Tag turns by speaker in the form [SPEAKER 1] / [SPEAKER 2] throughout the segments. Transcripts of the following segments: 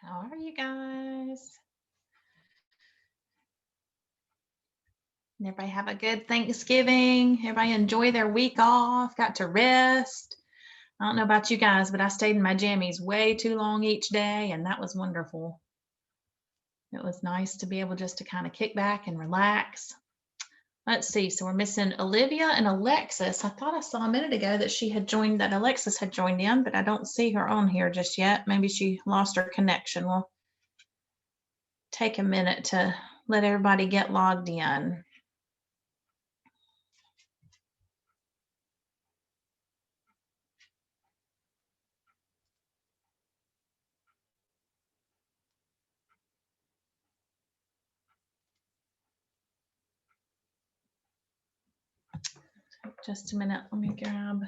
[SPEAKER 1] How are you guys? Everybody have a good Thanksgiving. Everybody enjoy their week off, got to rest. I don't know about you guys, but I stayed in my jammies way too long each day, and that was wonderful. It was nice to be able just to kind of kick back and relax. Let's see. So we're missing Olivia and Alexis. I thought I saw a minute ago that Alexis had joined in, but I don't see her on here just yet. Maybe she lost her connection. We'll take a minute to let everybody get logged in. Just a minute. Let me grab.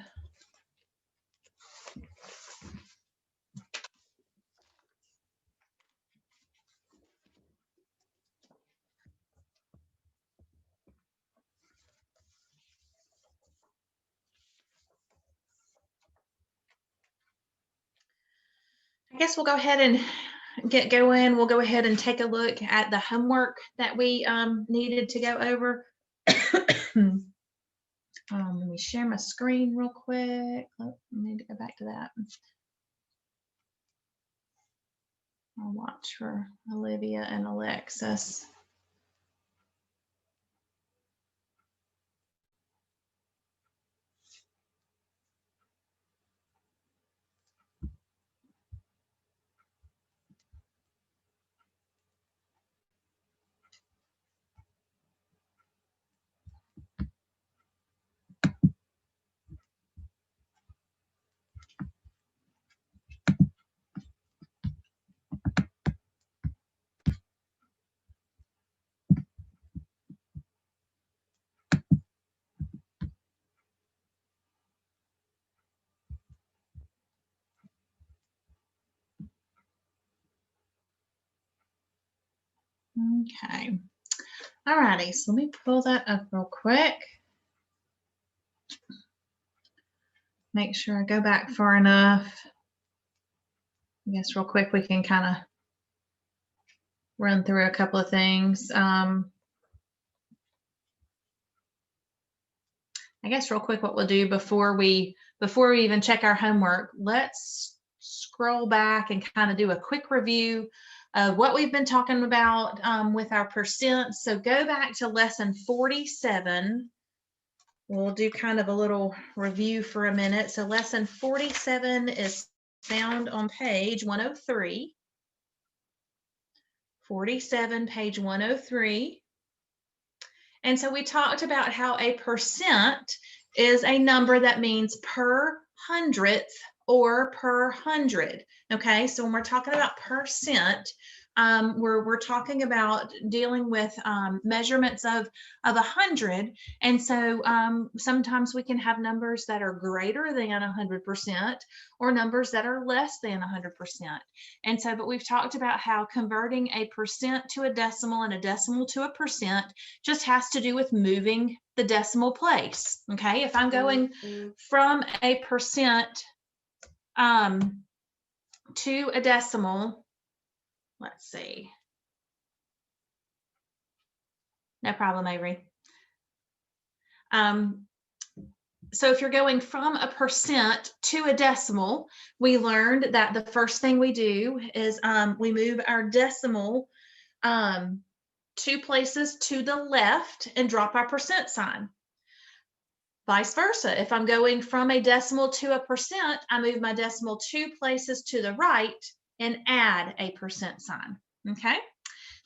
[SPEAKER 1] I guess we'll go ahead and get going. We'll go ahead and take a look at the homework that we needed to go over. Let me share my screen real quick. Oh, I need to go back to that. I'll watch for Olivia and Alexis. Okay. All righty. So let me pull that up real quick. Make sure I go back far enough. I guess real quick we can kind of run through a couple of things. I guess real quick what we'll do before we even check our homework, let's scroll back and kind of do a quick review of what we've been talking about with our percent. So go back to lesson 47. We'll do kind of a little review for a minute. So lesson 47 is found on page 103. 47, page 103. And so we talked about how a percent is a number that means per hundredth or per hundred. Okay, so when we're talking about percent, we're talking about dealing with measurements of 100. And so sometimes we can have numbers that are greater than 100% or numbers that are less than 100%. And so, but we've talked about how converting a percent to a decimal and a decimal to a percent just has to do with moving the decimal place. Okay, if I'm going from a percent to a decimal, let's see. No problem, Avery. So if you're going from a percent to a decimal, we learned that the first thing we do is we move our decimal 2 places to the left and drop our percent sign. Vice versa, if I'm going from a decimal to a percent, I move my decimal 2 places to the right and add a percent sign. Okay.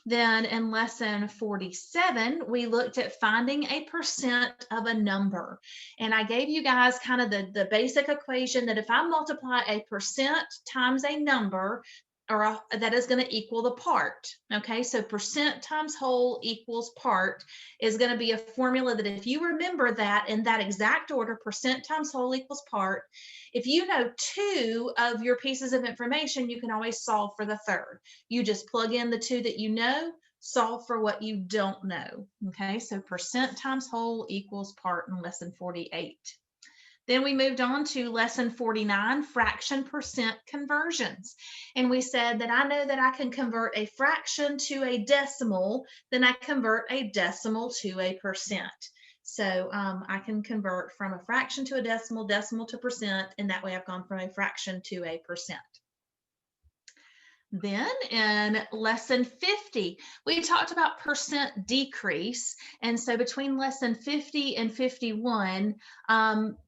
[SPEAKER 1] Then in lesson 47, we looked at finding a percent of a number. And I gave you guys kind of the basic equation that if I multiply a percent times a number, that is going to equal the part. Okay, so percent times whole equals part is going to be a formula that if you remember that in that exact order, percent times whole equals part, if you know 2 of your pieces of information, you can always solve for the third. You just plug in the 2 that you know, solve for what you don't know. Okay, so percent times whole equals part in lesson 48. Then we moved on to lesson 49, fraction percent conversions. And we said that I know that I can convert a fraction to a decimal, then I convert a decimal to a percent. So I can convert from a fraction to a decimal, decimal to percent, and that way I've gone from a fraction to a percent. Then in lesson 50, we talked about percent decrease. And so between lesson 50 and 51,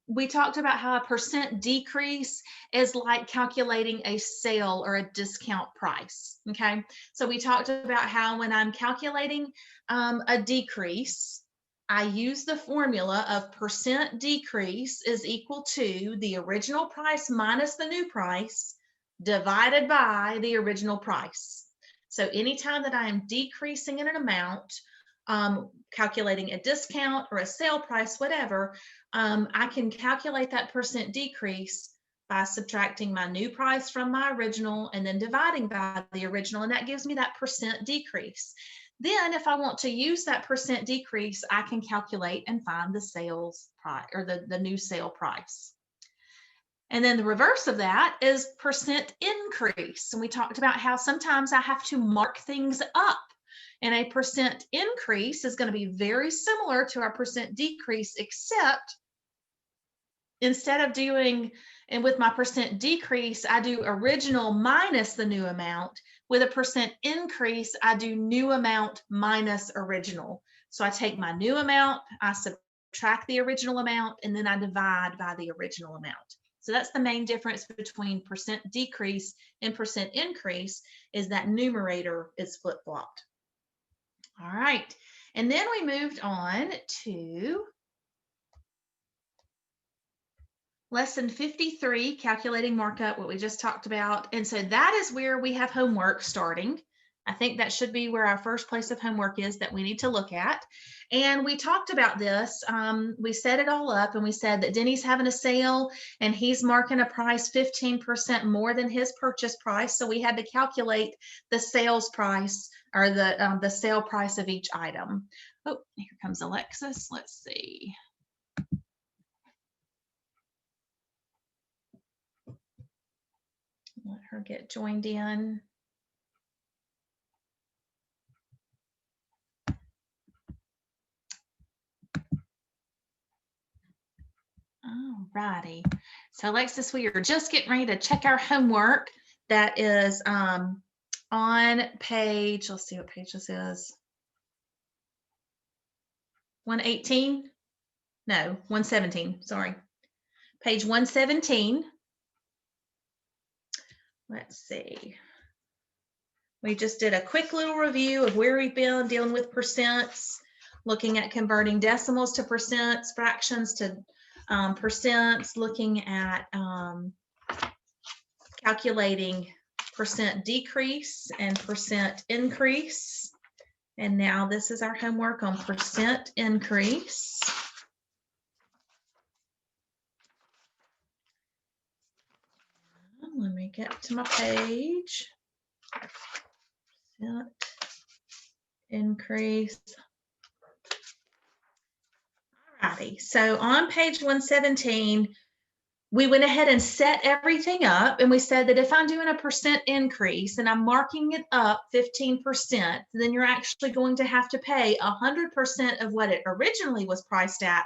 [SPEAKER 1] we talked about how a percent decrease is like calculating a sale or a discount price. Okay, so we talked about how when I'm calculating a decrease, I use the formula of percent decrease is equal to the original price minus the new price divided by the original price. So anytime that I am decreasing in an amount, calculating a discount or a sale price, whatever, I can calculate that percent decrease by subtracting my new price from my original and then dividing by the original, and that gives me that percent decrease. Then if I want to use that percent decrease, I can calculate and find the sales price or the new sale price. And then the reverse of that is percent increase. And we talked about how sometimes I have to mark things up. And a percent increase is going to be very similar to our percent decrease, except instead of doing, and with my percent decrease, I do original minus the new amount. With a percent increase, I do new amount minus original. So I take my new amount, I subtract the original amount, and then I divide by the original amount. So that's the main difference between percent decrease and percent increase, is that numerator is flip-flopped. All right, and then we moved on to lesson 53, calculating markup, what we just talked about. And so that is where we have homework starting. I think that should be where our first place of homework is that we need to look at. And we talked about this. We set it all up and we said that Denny's having a sale and he's marking a price 15% more than his purchase price. So we had to calculate the sales price or the sale price of each item. Oh, here comes Alexis. Let's see. Let her get joined in. All righty. So Alexis, we are just getting ready to check our homework. That is on page, let's see what page this is. 118? No, 117, sorry. Page 117. Let's see. We just did a quick little review of where we've been dealing with percents, looking at converting decimals to percents, fractions to percents, looking at calculating percent decrease and percent increase. And now this is our homework on percent increase. Let me get to my page. Percent increase. Alrighty, so on page 117, we went ahead and set everything up, and we said that if I'm doing a percent increase and I'm marking it up 15%, then you're actually going to have to pay 100% of what it originally was priced at,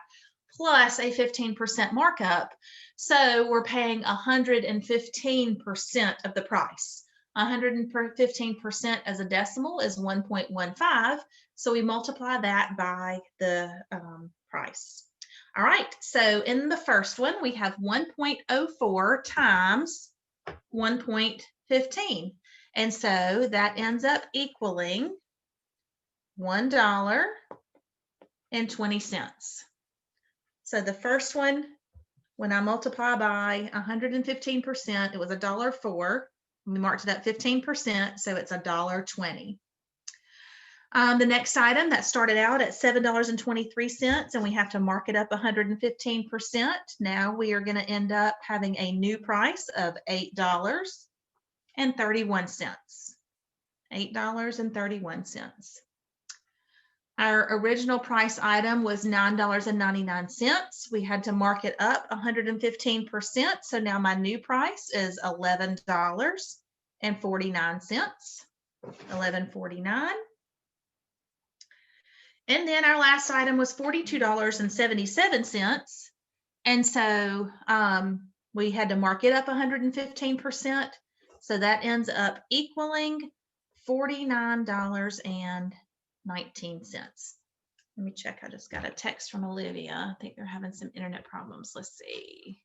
[SPEAKER 1] plus a 15% markup. So we're paying 115% of the price. 115% as a decimal is 1.15. So we multiply that by the price. All right, so in the first one, we have 1.04 times 1.15. And so that ends up equaling $1.20. So the first one, when I multiply by 115%, it was $1.04. We marked it up 15%, so it's $1.20. The next item that started out at $7.23, and we have to mark it up 115%. Now we are going to end up having a new price of $8.31. $8.31. Our original price item was $9.99. We had to mark it up 115%. So now my new price is $11.49. $11.49. And then our last item was $42.77. And so we had to mark it up 115%. So that ends up equaling $49.19. Let me check. I just got a text from Olivia. I think they're having some internet problems. Let's see.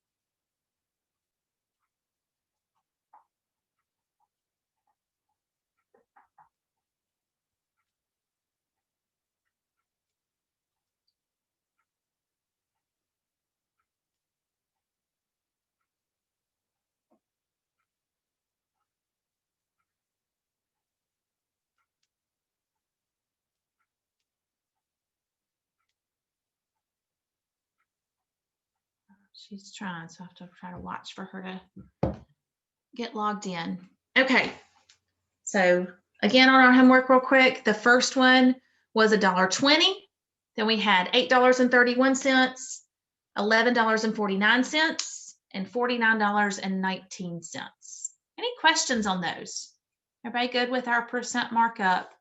[SPEAKER 1] She's trying, so I have to try to watch for her to get logged in. Okay, so again on our homework real quick, the first one was $1.20. Then we had $8.31, $11.49, and $49.19. Any questions on those? Everybody good with our percent markup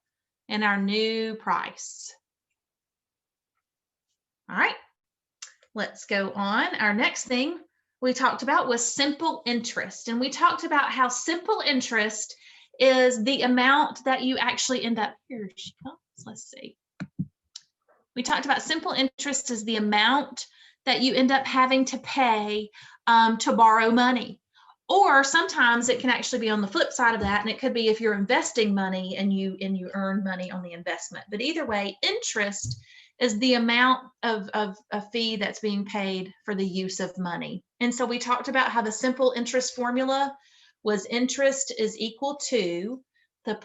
[SPEAKER 1] and our new price? All right. Let's go on. Our next thing we talked about was simple interest. And we talked about how simple interest is the amount that you actually end up, here she comes, let's see. We talked about simple interest is the amount that you end up having to pay to borrow money. Or sometimes it can actually be on the flip side of that. And it could be if you're investing money and you earn money on the investment. But either way, interest is the amount of a fee that's being paid for the use of money. And so we talked about how the simple interest formula was interest is equal to the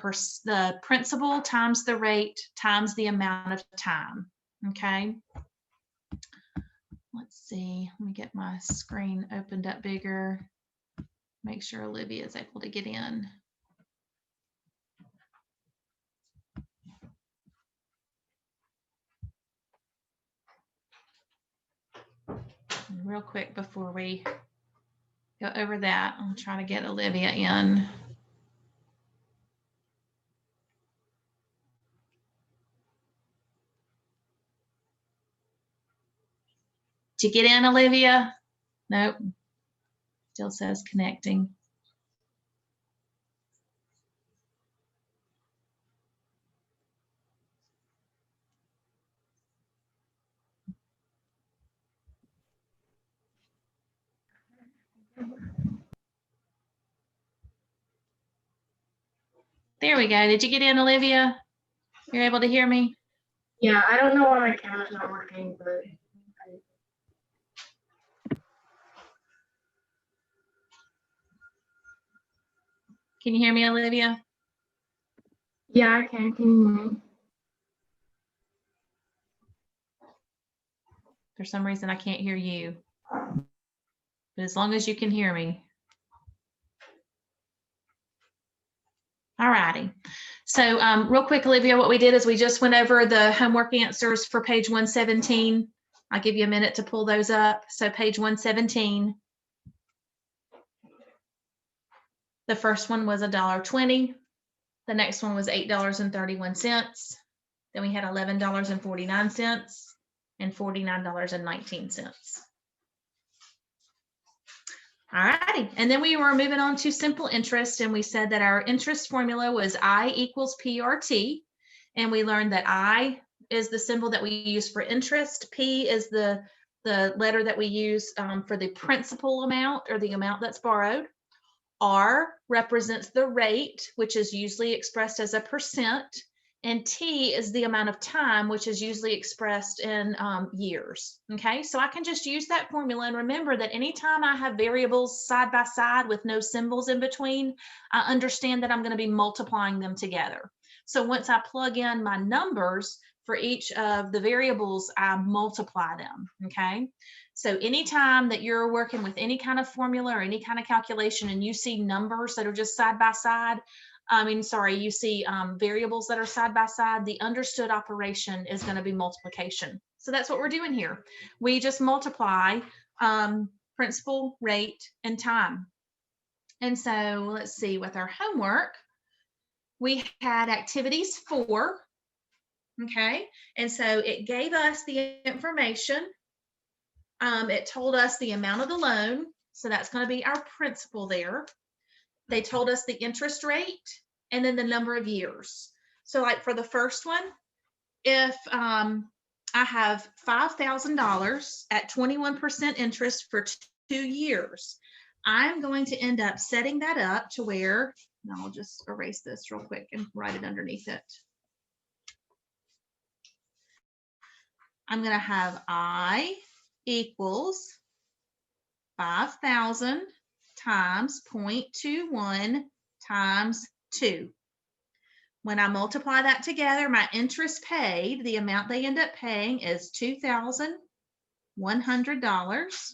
[SPEAKER 1] principal times the rate times the amount of time. Okay. Let's see. Let me get my screen opened up bigger. Make sure Olivia is able to get in. Real quick before we go over that, I'll try to get Olivia in. Did you get in, Olivia? Nope. Still says connecting. There we go. Did you get in, Olivia? You're able to hear me?
[SPEAKER 2] Yeah, I don't know why my camera's not working, but.
[SPEAKER 1] Can you hear me, Olivia?
[SPEAKER 2] Yeah, I can. Can you hear me?
[SPEAKER 1] For some reason, I can't hear you. But as long as you can hear me. All righty. So real quick, Olivia, what we did is we just went over the homework answers for page 117. I'll give you a minute to pull those up. So page 117. The first one was $1.20. The next one was $8.31. Then we had $11.49 and $49.19. All righty, and then we were moving on to simple interest, and we said that our interest formula was I equals PRT, and we learned that I is the symbol that we use for interest, P is the letter that we use for the principal amount or the amount that's borrowed, R represents the rate, which is usually expressed as a percent, and T is the amount of time, which is usually expressed in years. Okay, so I can just use that formula and remember that anytime I have variables side by side with no symbols in between, I understand that I'm going to be multiplying them together. So once I plug in my numbers for each of the variables, I multiply them. Okay, so anytime that you're working with any kind of formula or any kind of calculation and you see numbers that are just side by side, sorry, you see variables that are side by side, the understood operation is going to be multiplication. So that's what we're doing here. We just multiply principal, rate, and time. And so let's see, with our homework, we had activities 4, okay? And so it gave us the information. It told us the amount of the loan, so that's going to be our principal there. They told us the interest rate and then the number of years. So like for the first one, if I have $5,000 at 21% interest for 2 years, I'm going to end up setting that up to where, and I'll just erase this real quick and write it underneath it. I'm going to have I equals 5,000 times 0.21 times 2. When I multiply that together, my interest paid, the amount they end up paying is $2,100.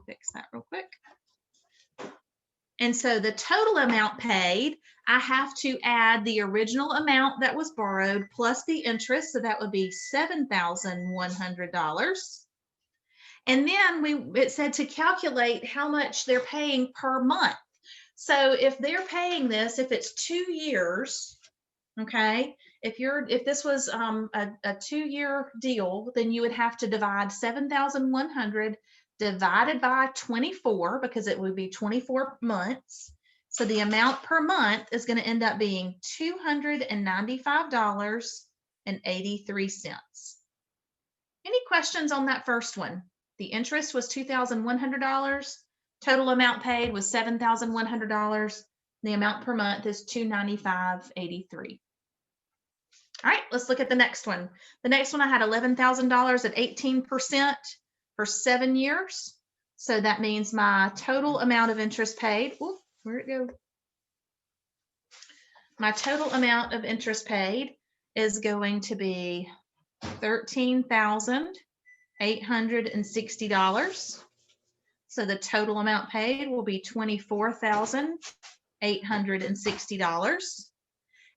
[SPEAKER 1] Fix that real quick. And so the total amount paid, I have to add the original amount that was borrowed plus the interest, so that would be $7,100. And then it said to calculate how much they're paying per month. So if they're paying this, if it's 2 years, okay, if this was a 2-year deal, then you would have to divide 7,100 divided by 24, because it would be 24 months. So the amount per month is going to end up being $295.83. Any questions on that first one? The interest was $2,100. Total amount paid was $7,100. The amount per month is $295.83. All right, let's look at the next one. The next one, I had $11,000 at 18% for 7 years. So that means my total amount of interest paid, ooh, where'd it go? My total amount of interest paid is going to be $13,860. So the total amount paid will be $24,860.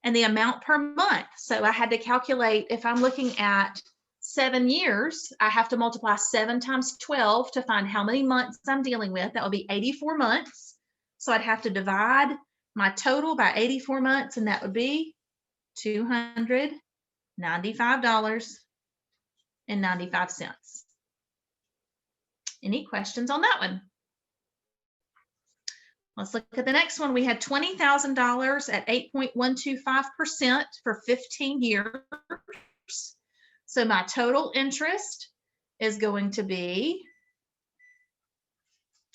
[SPEAKER 1] And the amount per month. So I had to calculate, if I'm looking at 7 years, I have to multiply 7 times 12 to find how many months I'm dealing with. That would be 84 months. So I'd have to divide my total by 84 months, and that would be $295.95. Any questions on that one? Let's look at the next one. We had $20,000 at 8.125% for 15 years. So my total interest is going to be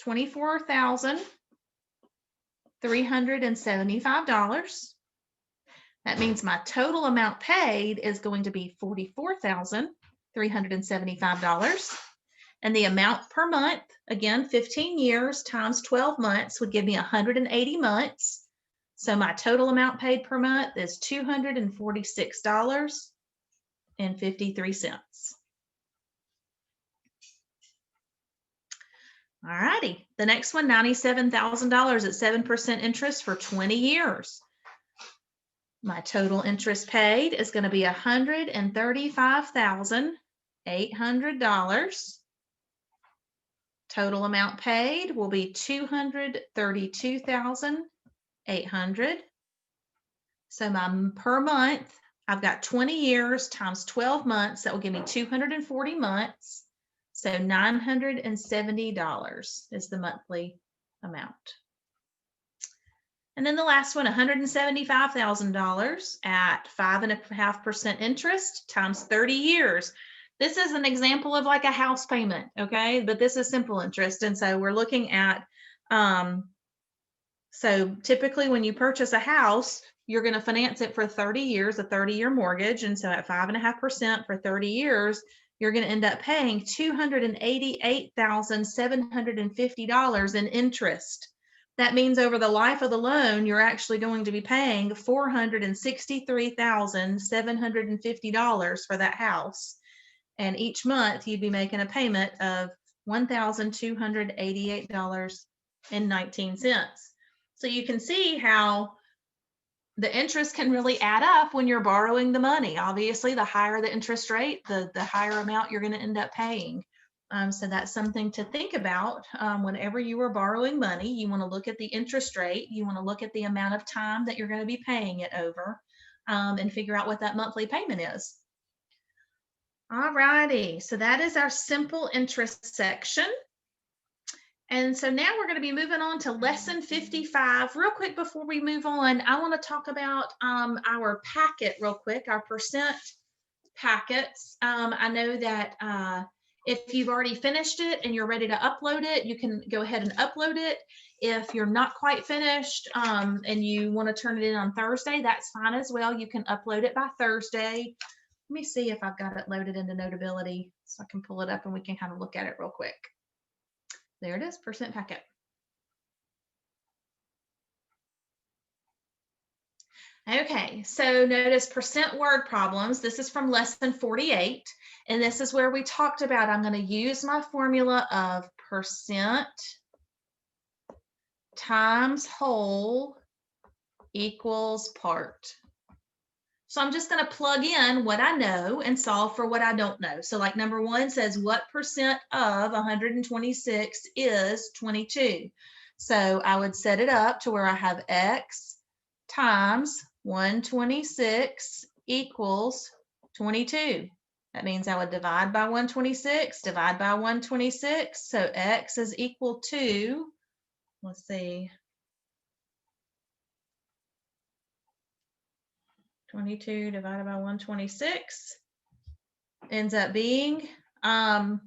[SPEAKER 1] $24,375. That means my total amount paid is going to be $44,375. And the amount per month, again, 15 years times 12 months would give me 180 months. So my total amount paid per month is $246.53. All righty. The next one, $97,000 at 7% interest for 20 years. My total interest paid is going to be $135,800. Total amount paid will be $232,800. So my per month, I've got 20 years times 12 months. That will give me 240 months. So $970 is the monthly amount. And then the last one, $175,000 at 5.5% interest times 30 years. This is an example of like a house payment, okay? But this is simple interest. And so we're looking at, so typically when you purchase a house, you're going to finance it for 30 years, a 30-year mortgage. And so at 5.5% for 30 years, you're going to end up paying $288,750 in interest. That means over the life of the loan, you're actually going to be paying $463,750 for that house. And each month you'd be making a payment of $1,288.19. So you can see how the interest can really add up when you're borrowing the money. Obviously, the higher the interest rate, the higher amount you're going to end up paying. So that's something to think about. Whenever you are borrowing money, you want to look at the interest rate. You want to look at the amount of time that you're going to be paying it over, and figure out what that monthly payment is. All righty, so that is our simple interest section. And so now we're going to be moving on to lesson 55. Real quick before we move on, I want to talk about our packet real quick, our percent packets. I know that if you've already finished it and you're ready to upload it, you can go ahead and upload it. If you're not quite finished and you want to turn it in on Thursday, that's fine as well. You can upload it by Thursday. Let me see if I've got it loaded into Notability so I can pull it up and we can kind of look at it real quick. There it is, percent packet. Okay, so notice percent word problems. This is from lesson 48, and this is where we talked about I'm going to use my formula of percent times whole equals part. So I'm just going to plug in what I know and solve for what I don't know. So like number 1 says, what percent of 126 is 22? So I would set it up to where I have x times 126 equals 22. That means I would divide by 126, divide by 126. So x is equal to, let's see, 22 divided by 126 ends up being 17%.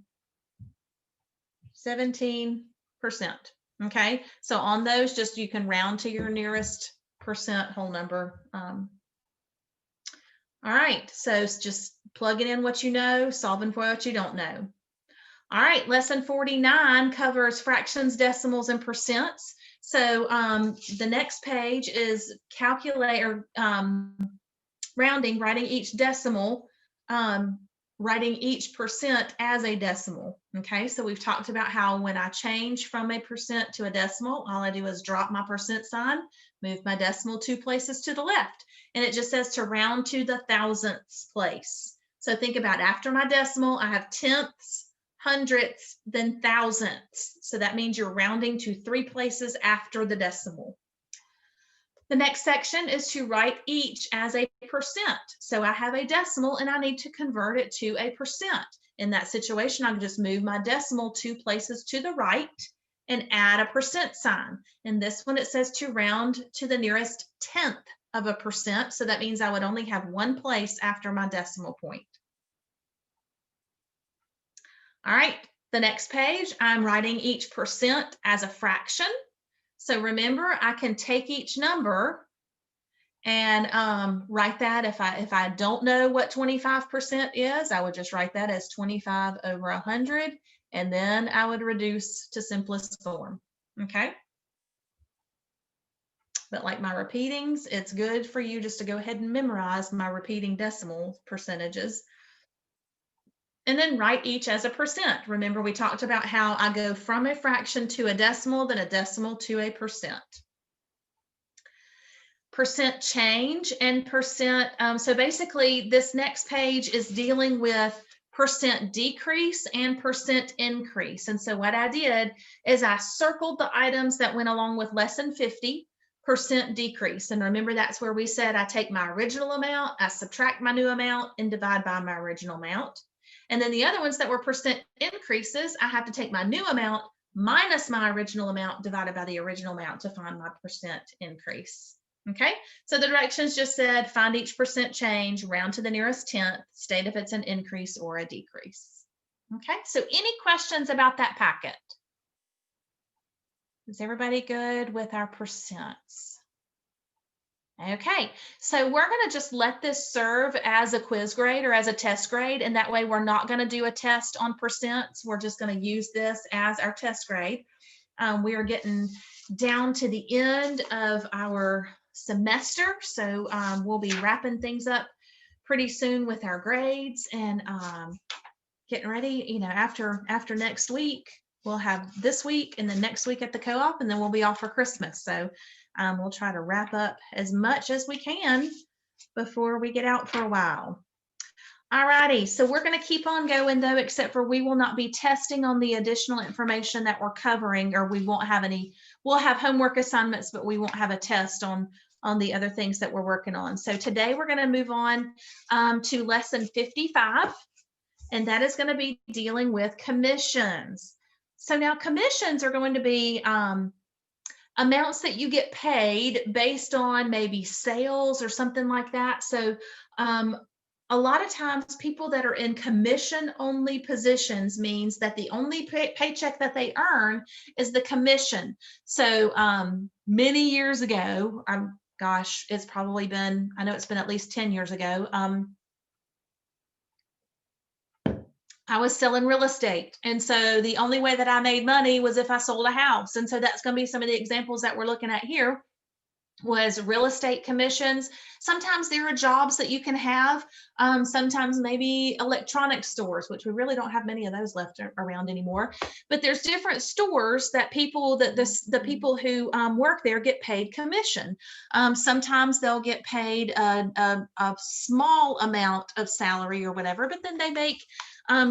[SPEAKER 1] Okay, so on those, just you can round to your nearest percent whole number. All right, so just plugging in what you know, solving for what you don't know. All right, lesson 49 covers fractions, decimals, and percents. So the next page is calculate or rounding, writing each decimal, writing each percent as a decimal. Okay, so we've talked about how when I change from a percent to a decimal, all I do is drop my percent sign, move my decimal 2 places to the left, and it just says to round to the thousandths place. So think about after my decimal, I have tenths, hundredths, then thousandths. So that means you're rounding to 3 places after the decimal. The next section is to write each as a percent. So I have a decimal and I need to convert it to a percent. In that situation, I can just move my decimal 2 places to the right and add a percent sign. In this one, it says to round to the nearest tenth of a percent. So that means I would only have 1 place after my decimal point. All right, the next page, I'm writing each percent as a fraction. So remember, I can take each number and write that. If I don't know what 25% is, I would just write that as 25 over 100, and then I would reduce to simplest form. Okay. But like my repeatings, it's good for you just to go ahead and memorize my repeating decimal percentages. And then write each as a percent. Remember, we talked about how I go from a fraction to a decimal, then a decimal to a percent. Percent change and percent. So basically, this next page is dealing with percent decrease and percent increase. And so what I did is I circled the items that went along with lesson 50, percent decrease. And remember, that's where we said I take my original amount, I subtract my new amount, and divide by my original amount. And then the other ones that were percent increases, I have to take my new amount minus my original amount divided by the original amount to find my percent increase. Okay, so the directions just said find each percent change, round to the nearest tenth, state if it's an increase or a decrease. Okay, so any questions about that packet? Is everybody good with our percents? Okay, so we're going to just let this serve as a quiz grade or as a test grade, and that way we're not going to do a test on percents. We're just going to use this as our test grade. We are getting down to the end of our semester, so we'll be wrapping things up pretty soon with our grades and getting ready. You know, after next week, we'll have this week and then next week at the co-op, and then we'll be off for Christmas. So we'll try to wrap up as much as we can before we get out for a while. All righty, so we're going to keep on going though, except for we will not be testing on the additional information that we're covering, or we won't have any. We'll have homework assignments, but we won't have a test on the other things that we're working on. So today we're going to move on to lesson 55, and that is going to be dealing with commissions. So now commissions are going to be amounts that you get paid based on maybe sales or something like that. So a lot of times people that are in commission only positions means that the only paycheck that they earn is the commission. So many years ago, gosh, it's probably been, I know it's been at least 10 years ago, I was selling real estate. And so the only way that I made money was if I sold a house. And so that's going to be some of the examples that we're looking at here. Was real estate commissions. Sometimes there are jobs that you can have. Sometimes maybe electronic stores, which we really don't have many of those left around anymore. But there's different stores that people the people who work there get paid commission. Sometimes they'll get paid a small amount of salary or whatever, but then they make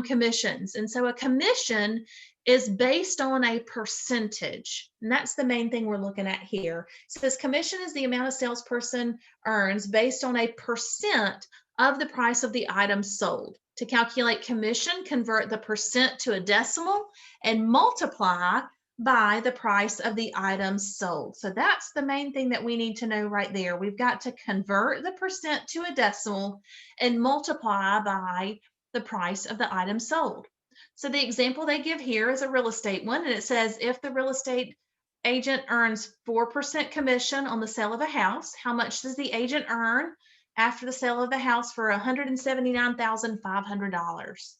[SPEAKER 1] commissions. And so a commission is based on a percentage. And that's the main thing we're looking at here. It says commission is the amount a salesperson earns based on a percent of the price of the item sold. To calculate commission, convert the percent to a decimal and multiply by the price of the items sold. So that's the main thing that we need to know right there. We've got to convert the percent to a decimal and multiply by the price of the item sold. So the example they give here is a real estate one, and it says if the real estate agent earns 4% commission on the sale of a house, how much does the agent earn after the sale of the house for $179,500?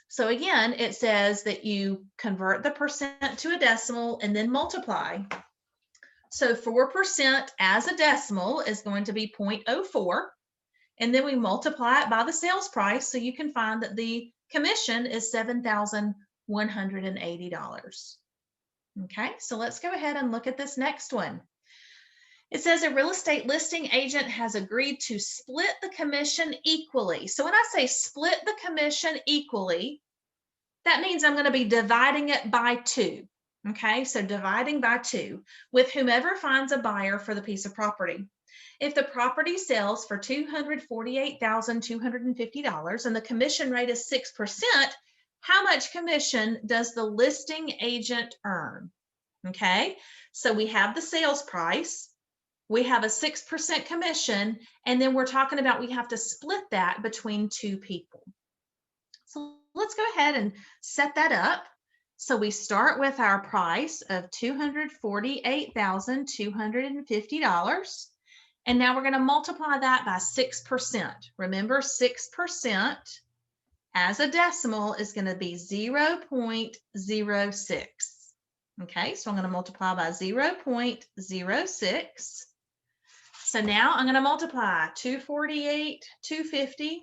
[SPEAKER 1] So again, it says that you convert the percent to a decimal and then multiply. So 4% as a decimal is going to be 0.04, and then we multiply it by the sales price, so you can find that the commission is $7,180. Okay, so let's go ahead and look at this next one. It says a real estate listing agent has agreed to split the commission equally. So when I say split the commission equally, that means I'm going to be dividing it by 2. Okay, so dividing by 2 with whomever finds a buyer for the piece of property. If the property sells for $248,250 and the commission rate is 6%, how much commission does the listing agent earn? Okay, so we have the sales price, we have a 6% commission, and then we're talking about we have to split that between 2 people. So let's go ahead and set that up. So we start with our price of $248,250. And now we're going to multiply that by 6%. Remember, 6% as a decimal is going to be 0.06. Okay, so I'm going to multiply by 0.06. So now I'm going to multiply 248, 250.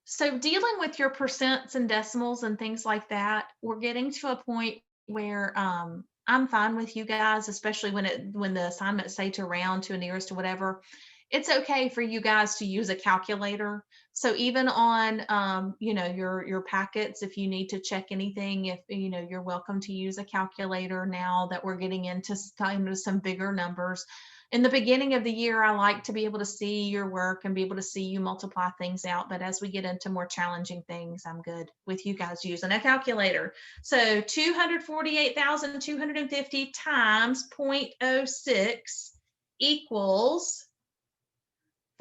[SPEAKER 1] So dealing with your percents and decimals and things like that, we're getting to a point where I'm fine with you guys, especially when the assignments say to round to a nearest or whatever. It's okay for you guys to use a calculator. So even on your packets, if you need to check anything, if you're welcome to use a calculator now that we're getting into kind of some bigger numbers. In the beginning of the year, I like to be able to see your work and be able to see you multiply things out. But as we get into more challenging things, I'm good with you guys using a calculator. So 248,250 times 0.06 equals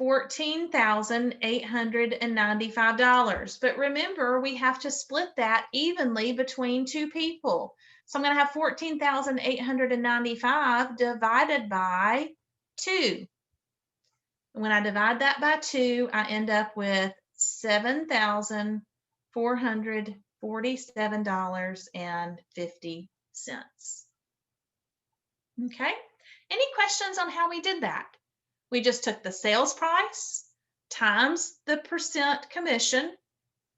[SPEAKER 1] $14,895. But remember, we have to split that evenly between 2 people. So I'm going to have 14,895 divided by 2. When I divide that by 2, I end up with $7,447.50. Okay. Any questions on how we did that? We just took the sales price, times the percent commission,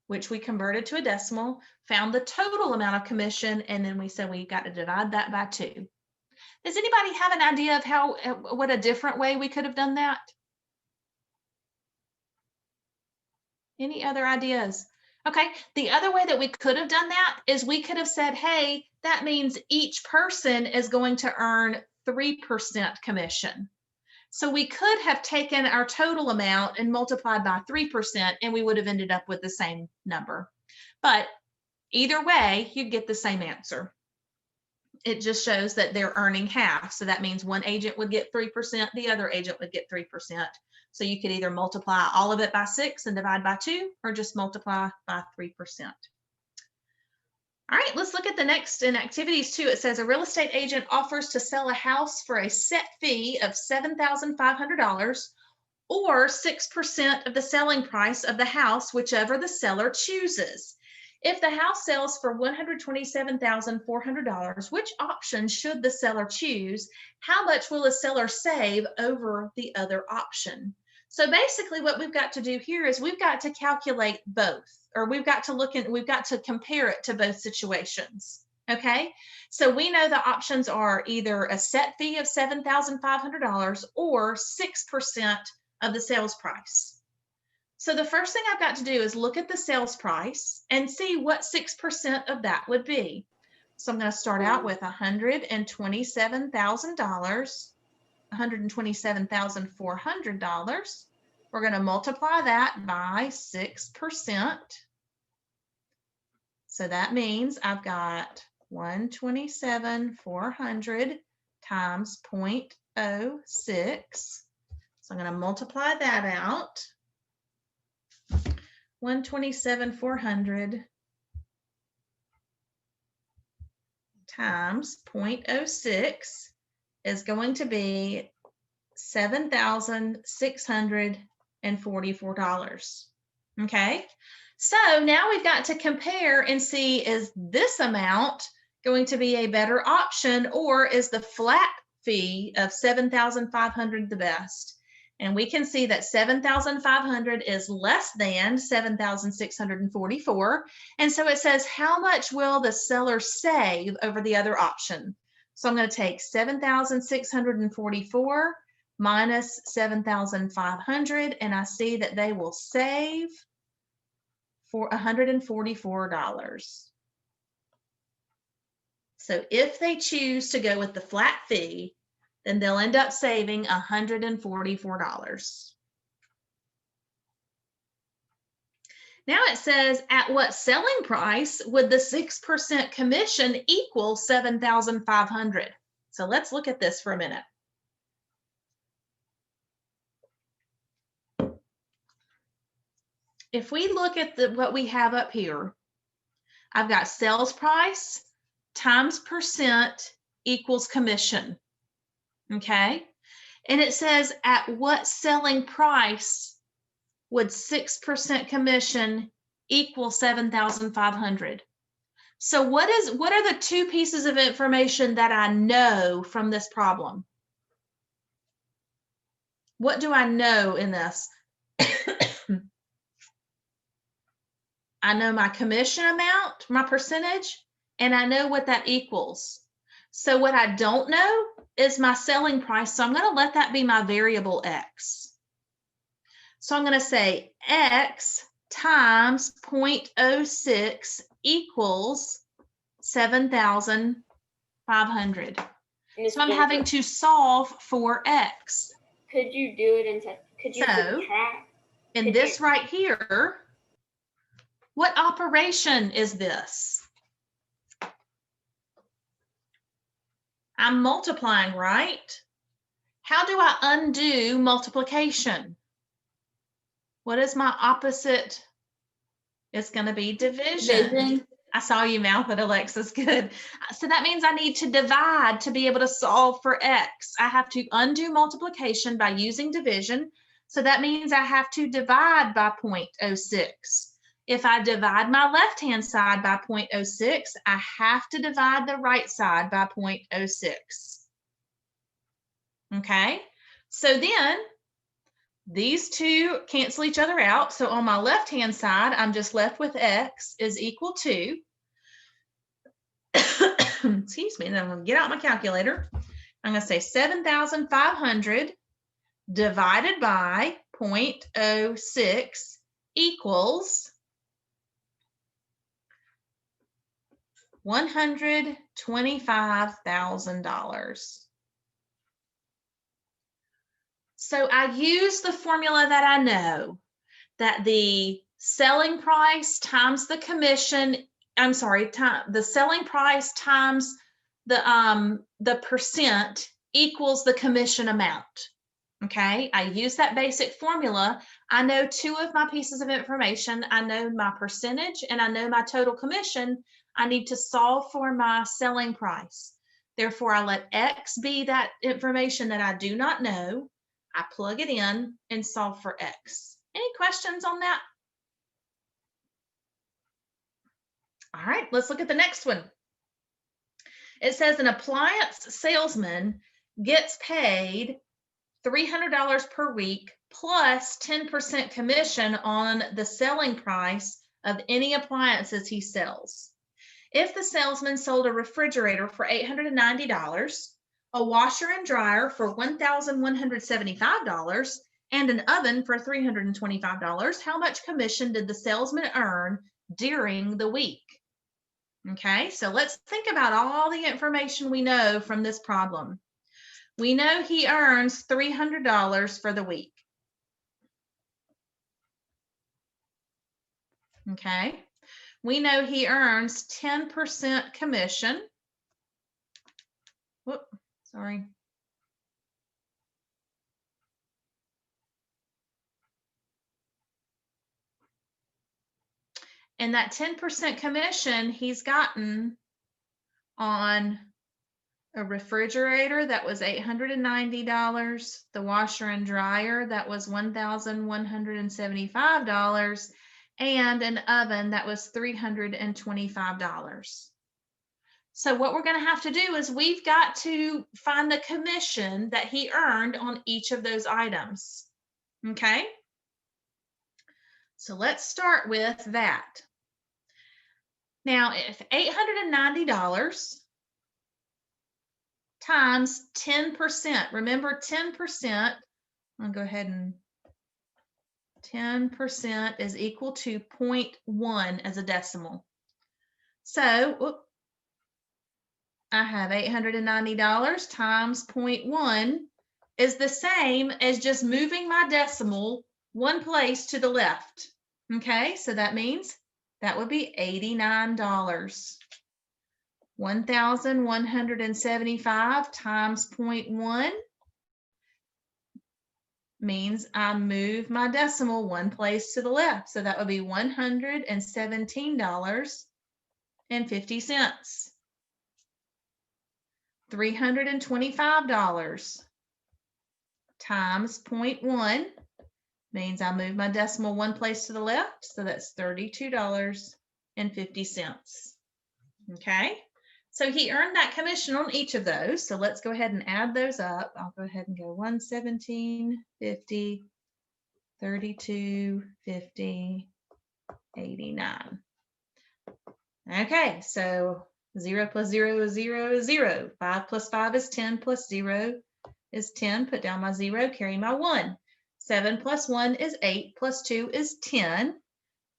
[SPEAKER 1] which we converted to a decimal, found the total amount of commission, and then we said we got to divide that by 2. Does anybody have an idea of what a different way we could have done that? Any other ideas? Okay, the other way that we could have done that is we could have said, hey, that means each person is going to earn 3% commission. So we could have taken our total amount and multiplied by 3%, and we would have ended up with the same number. But either way, you'd get the same answer. It just shows that they're earning half. So that means one agent would get 3%, the other agent would get 3%. So you could either multiply all of it by 6 and divide by 2, or just multiply by 3%. All right, let's look at the next in activities 2. It says a real estate agent offers to sell a house for a set fee of $7,500 or 6% of the selling price of the house, whichever the seller chooses. If the house sells for $127,400, which option should the seller choose? How much will the seller save over the other option? So basically what we've got to do here is we've got to calculate both, or we've got to compare it to both situations. Okay, so we know the options are either a set fee of $7,500 or 6% of the sales price. So the first thing I've got to do is look at the sales price and see what 6% of that would be. So I'm going to start out with $127,000, $127,400. We're going to multiply that by 6%. So that means I've got 127,400 times 0.06. So I'm going to multiply that out. 127,400 times 0.06 is going to be $7,644. Okay, so now we've got to compare and see, is this amount going to be a better option, or is the flat fee of $7,500 the best? And we can see that $7,500 is less than $7,644. And so it says, how much will the seller save over the other option? So I'm going to take 7,644 minus 7,500, and I see that they will save for $144. So if they choose to go with the flat fee, then they'll end up saving $144. Now it says, at what selling price would the 6% commission equal $7,500? So let's look at this for a minute. If we look at what we have up here, I've got sales price times percent equals commission. Okay, and it says, at what selling price would 6% commission equal 7,500? So what are the two pieces of information that I know from this problem? What do I know in this? I know my commission amount, my percentage, and I know what that equals. So what I don't know is my selling price. So I'm going to let that be my variable X. So I'm going to say X times 0.06 equals 7,500. So I'm having to solve for X.
[SPEAKER 3] Could you do it subtract?
[SPEAKER 1] In this right here, what operation is this? I'm multiplying, right? How do I undo multiplication? What is my opposite? It's going to be division. I saw you mouth it, Alexis. Good. So that means I need to divide to be able to solve for X. I have to undo multiplication by using division. So that means I have to divide by 0.06. If I divide my left-hand side by 0.06, I have to divide the right side by 0.06. Okay, so then These two cancel each other out. So on my left-hand side, I'm just left with X is equal to, excuse me, then I'm going to get out my calculator. I'm going to say 7,500 divided by 0.06 equals $125,000. So I use the formula that I know, that the selling price times the commission, the selling price times the percent equals the commission amount. Okay, I use that basic formula. I know two of my pieces of information. I know my percentage and I know my total commission. I need to solve for my selling price. Therefore, I let X be that information that I do not know. I plug it in and solve for X. Any questions on that? All right, let's look at the next one. It says an appliance salesman gets paid $300 per week plus 10% commission on the selling price of any appliances he sells. If the salesman sold a refrigerator for $890, a washer and dryer for $1,175, and an oven for $325, how much commission did the salesman earn during the week? Okay, so let's think about all the information we know from this problem. We know he earns $300 for the week. Okay, we know he earns 10% commission. Whoop, sorry. And that 10% commission he's gotten on a refrigerator that was $890, the washer and dryer that was $1,175, and an oven that was $325. So what we're going to have to do is we've got to find the commission that he earned on each of those items. Okay? So let's start with that. Now, if $890 times 10%, remember 10%, I'll go ahead and 10% is equal to 0.1 as a decimal. So I have $890 times 0.1 is the same as just moving my decimal one place to the left. Okay, so that means that would be $89. 1,175 times 0.1 means I move my decimal one place to the left. So that would be $117.50. $325 times 0.1 means I move my decimal one place to the left. So that's $32.50. Okay. So he earned that commission on each of those. So let's go ahead and add those up. I'll go ahead and go 117.50, 32.50, 89. Okay, so 0 plus 0 is 0 is 0. 5 plus 5 is 10 plus 0 is 10. Put down my 0, carry my 1. 7 plus 1 is 8 plus 2 is 10.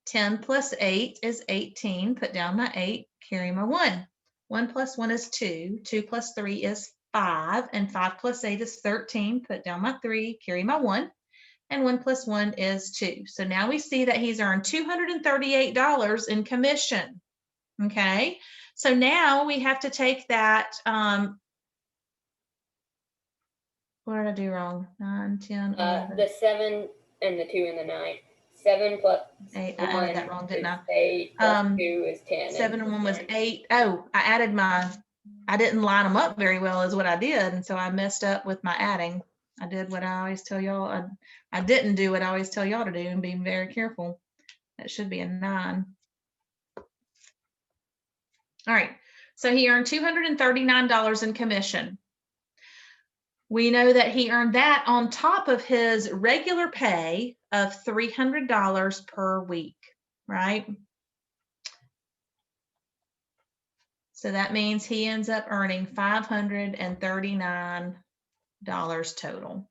[SPEAKER 1] 10 plus 8 is 18. Put down my 8, carry my 1. 1 plus 1 is 2. 2 plus 3 is 5. And 5 plus 8 is 13. Put down my 3, carry my 1. And 1 plus 1 is 2. So now we see that he's earned $238 in commission. Okay, so now we have to take that. What did I do wrong? 9, 10, 11.
[SPEAKER 3] The 7 and the 2 and the 9. 7 plus
[SPEAKER 1] 8. I added that wrong, didn't I?
[SPEAKER 3] 8 plus 2 is 10.
[SPEAKER 1] 7 and 1 was 8. Oh, I didn't line them up very well is what I did. And so I messed up with my adding. I did what I always tell y'all. I didn't do what I always tell y'all to do and be very careful. That should be a 9. All right. So he earned $239 in commission. We know that he earned that on top of his regular pay of $300 per week, right? So that means he ends up earning $539 total.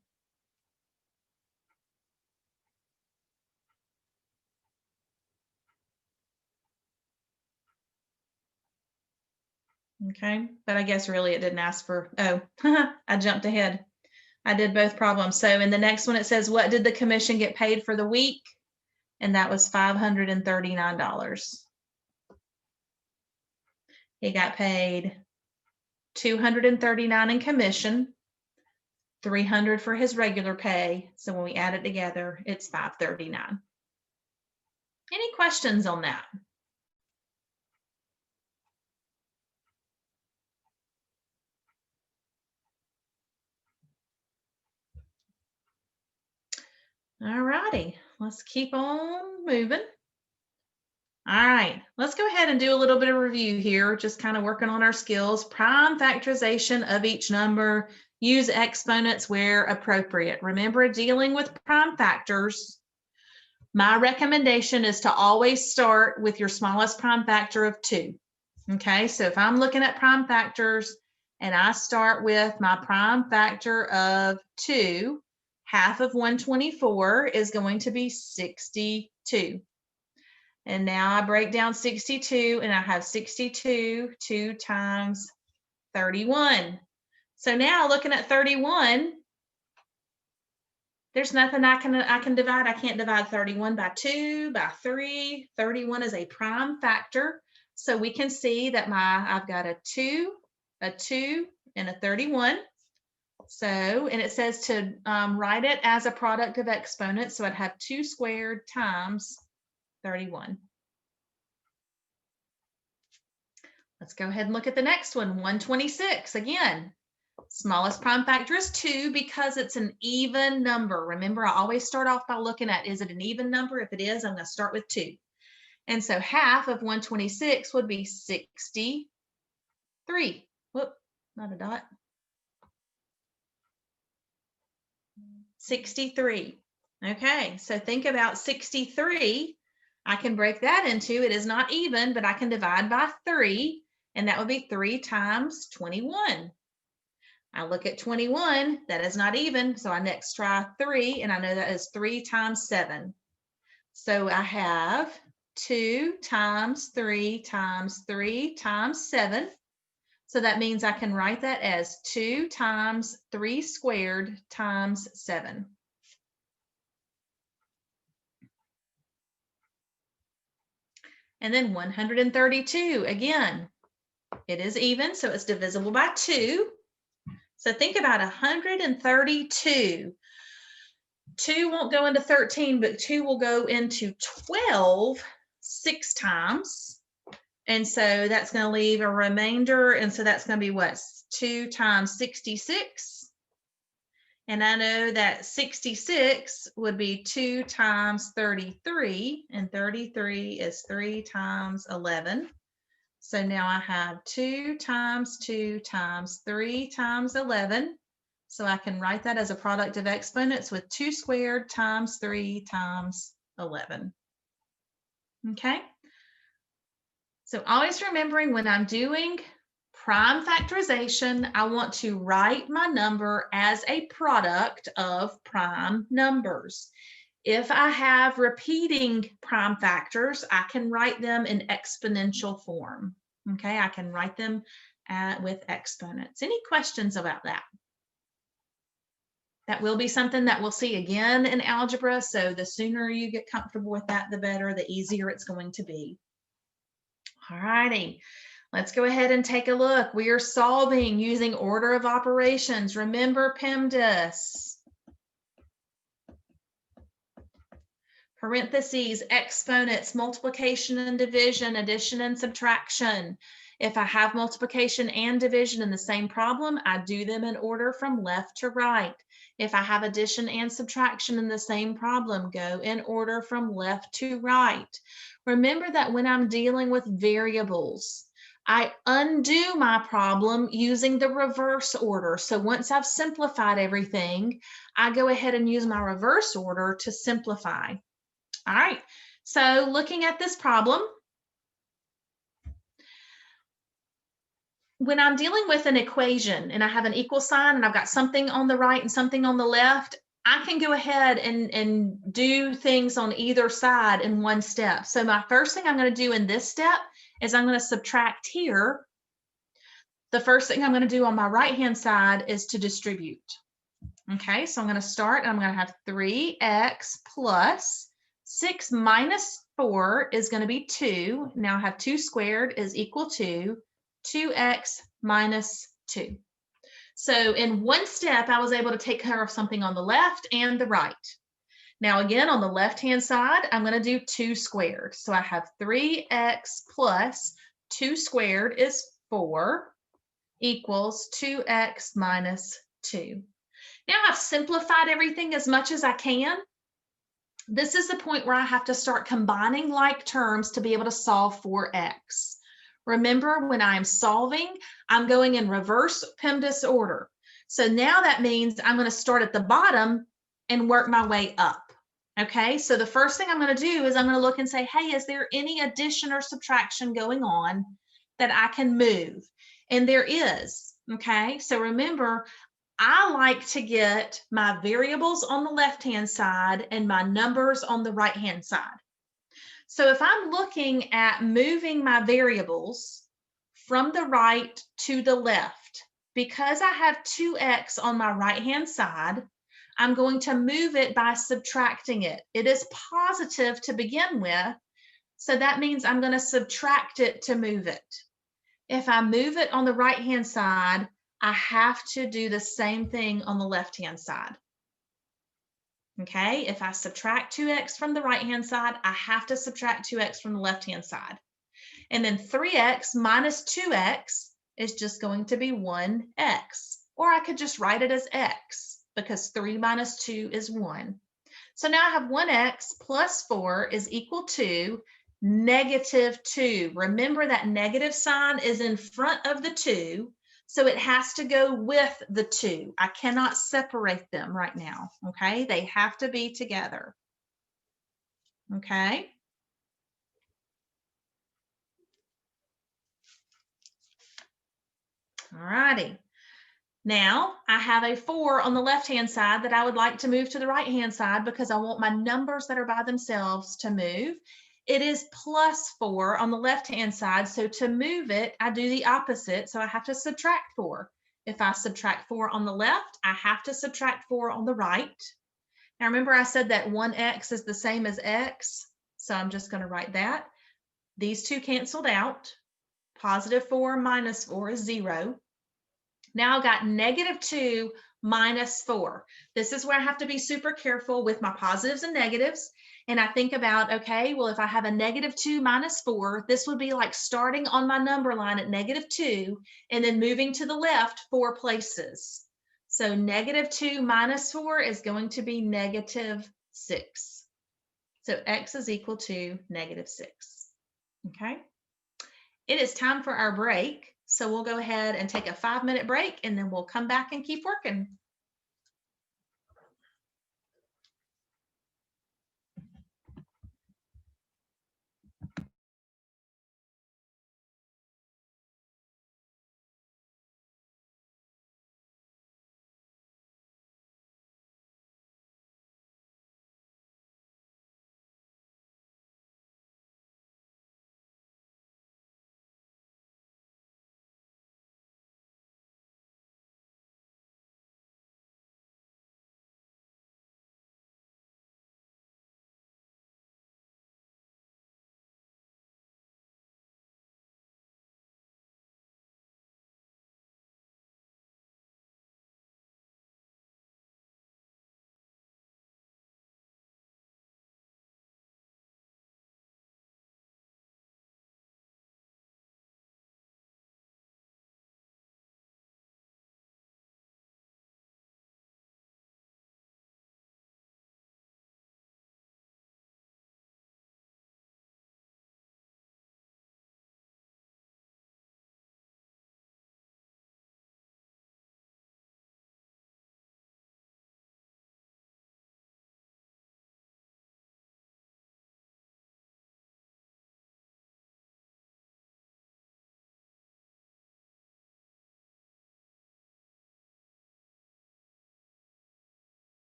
[SPEAKER 1] Okay, but I guess really it didn't ask for, oh, I jumped ahead. I did both problems. So in the next one, it says, what did the commission get paid for the week? And that was $539. He got paid $239 in commission, $300 for his regular pay. So when we add it together, it's $539. Any questions on that? All righty, let's keep on moving. All right, let's go ahead and do a little bit of review here, just kind of working on our skills. Prime factorization of each number. Use exponents where appropriate. Remember, dealing with prime factors, my recommendation is to always start with your smallest prime factor of 2. Okay, so if I'm looking at prime factors and I start with my prime factor of 2, half of 124 is going to be 62. And now I break down 62 and I have 62, 2 times 31. So now looking at 31, there's nothing I can divide. I can't divide 31 by 2, by 3. 31 is a prime factor. So we can see that I've got a 2, and a 31. So, and it says to write it as a product of exponents. So I'd have 2 squared times 31. Let's go ahead and look at the next one, 126. Again, smallest prime factor is 2 because it's an even number. Remember, I always start off by looking at, is it an even number? If it is, I'm going to start with 2. And so half of 126 would be 63. Whoop, not a dot. 63. Okay, so think about 63. I can break that into, it is not even, but I can divide by 3, and that would be 3 times 21. I look at 21, that is not even, so I next try 3, and I know that is 3 times 7. So I have 2 times 3 times 3 times 7. So that means I can write that as 2 times 3 squared times 7. And then 132, again, it is even, so it's divisible by 2. So think about 132. 2 won't go into 13, but 2 will go into 12 6 times. And so that's going to leave a remainder. And so that's going to be what? 2 times 66. And I know that 66 would be 2 times 33. And 33 is 3 times 11. So now I have 2 times 2 times 3 times 11. So I can write that as a product of exponents with 2 squared times 3 times 11. Okay. So always remembering when I'm doing prime factorization, I want to write my number as a product of prime numbers. If I have repeating prime factors, I can write them in exponential form. Okay, I can write them with exponents. Any questions about that? That will be something that we'll see again in algebra. So the sooner you get comfortable with that, the better, the easier it's going to be. All righty, let's go ahead and take a look. We are solving using order of operations. Remember PEMDAS. Parentheses, exponents, multiplication and division, addition and subtraction. If I have multiplication and division in the same problem, I do them in order from left to right. If I have addition and subtraction in the same problem, go in order from left to right. Remember that when I'm dealing with variables, I undo my problem using the reverse order. So once I've simplified everything, I go ahead and use my reverse order to simplify. All right, so looking at this problem, when I'm dealing with an equation and I have an equal sign and I've got something on the right and something on the left, I can go ahead and do things on either side in one step. So my first thing I'm going to do in this step is I'm going to subtract here. The first thing I'm going to do on my right-hand side is to distribute. Okay, so I'm going to start and I'm going to have 3x plus 6 minus 4 is going to be 2. Now I have 2 squared is equal to 2x minus 2. So in one step, I was able to take care of something on the left and the right. Now again, on the left-hand side, I'm going to do 2 squared. So I have 3x plus 2 squared is 4 equals 2x minus 2. Now I've simplified everything as much as I can. This is the point where I have to start combining like terms to be able to solve for x. Remember, when I'm solving, I'm going in reverse PEMDAS order. So now that means I'm going to start at the bottom and work my way up. Okay, so the first thing I'm going to do is I'm going to look and say, hey, is there any addition or subtraction going on that I can move? And there is. Okay, so remember, I like to get my variables on the left-hand side and my numbers on the right-hand side. So if I'm looking at moving my variables from the right to the left, because I have 2x on my right-hand side, I'm going to move it by subtracting it. It is positive to begin with, so that means I'm going to subtract it to move it. If I move it on the right-hand side, I have to do the same thing on the left-hand side. Okay, if I subtract 2x from the right-hand side, I have to subtract 2x from the left-hand side. And then 3x minus 2x is just going to be 1x. Or I could just write it as x, because 3 minus 2 is 1. So now I have 1x plus 4 is equal to negative 2. Remember that negative sign is in front of the 2, so it has to go with the 2. I cannot separate them right now, okay? They have to be together, okay? All righty. Now I have a 4 on the left-hand side that I would like to move to the right-hand side because I want my numbers that are by themselves to move. It is plus 4 on the left-hand side, so to move it, I do the opposite, so I have to subtract 4. If I subtract 4 on the left, I have to subtract 4 on the right. Now remember I said that 1x is the same as x, so I'm just going to write that. These two canceled out. Positive 4 minus 4 is 0. Now I've got negative 2 minus 4. This is where I have to be super careful with my positives and negatives. And I think about, okay, well, if I have a negative 2 minus 4, this would be like starting on my number line at negative 2 and then moving to the left 4 places. So negative 2 minus 4 is going to be negative 6. So x is equal to negative 6. Okay. It is time for our break. So we'll go ahead and take a 5-minute break and then we'll come back and keep working.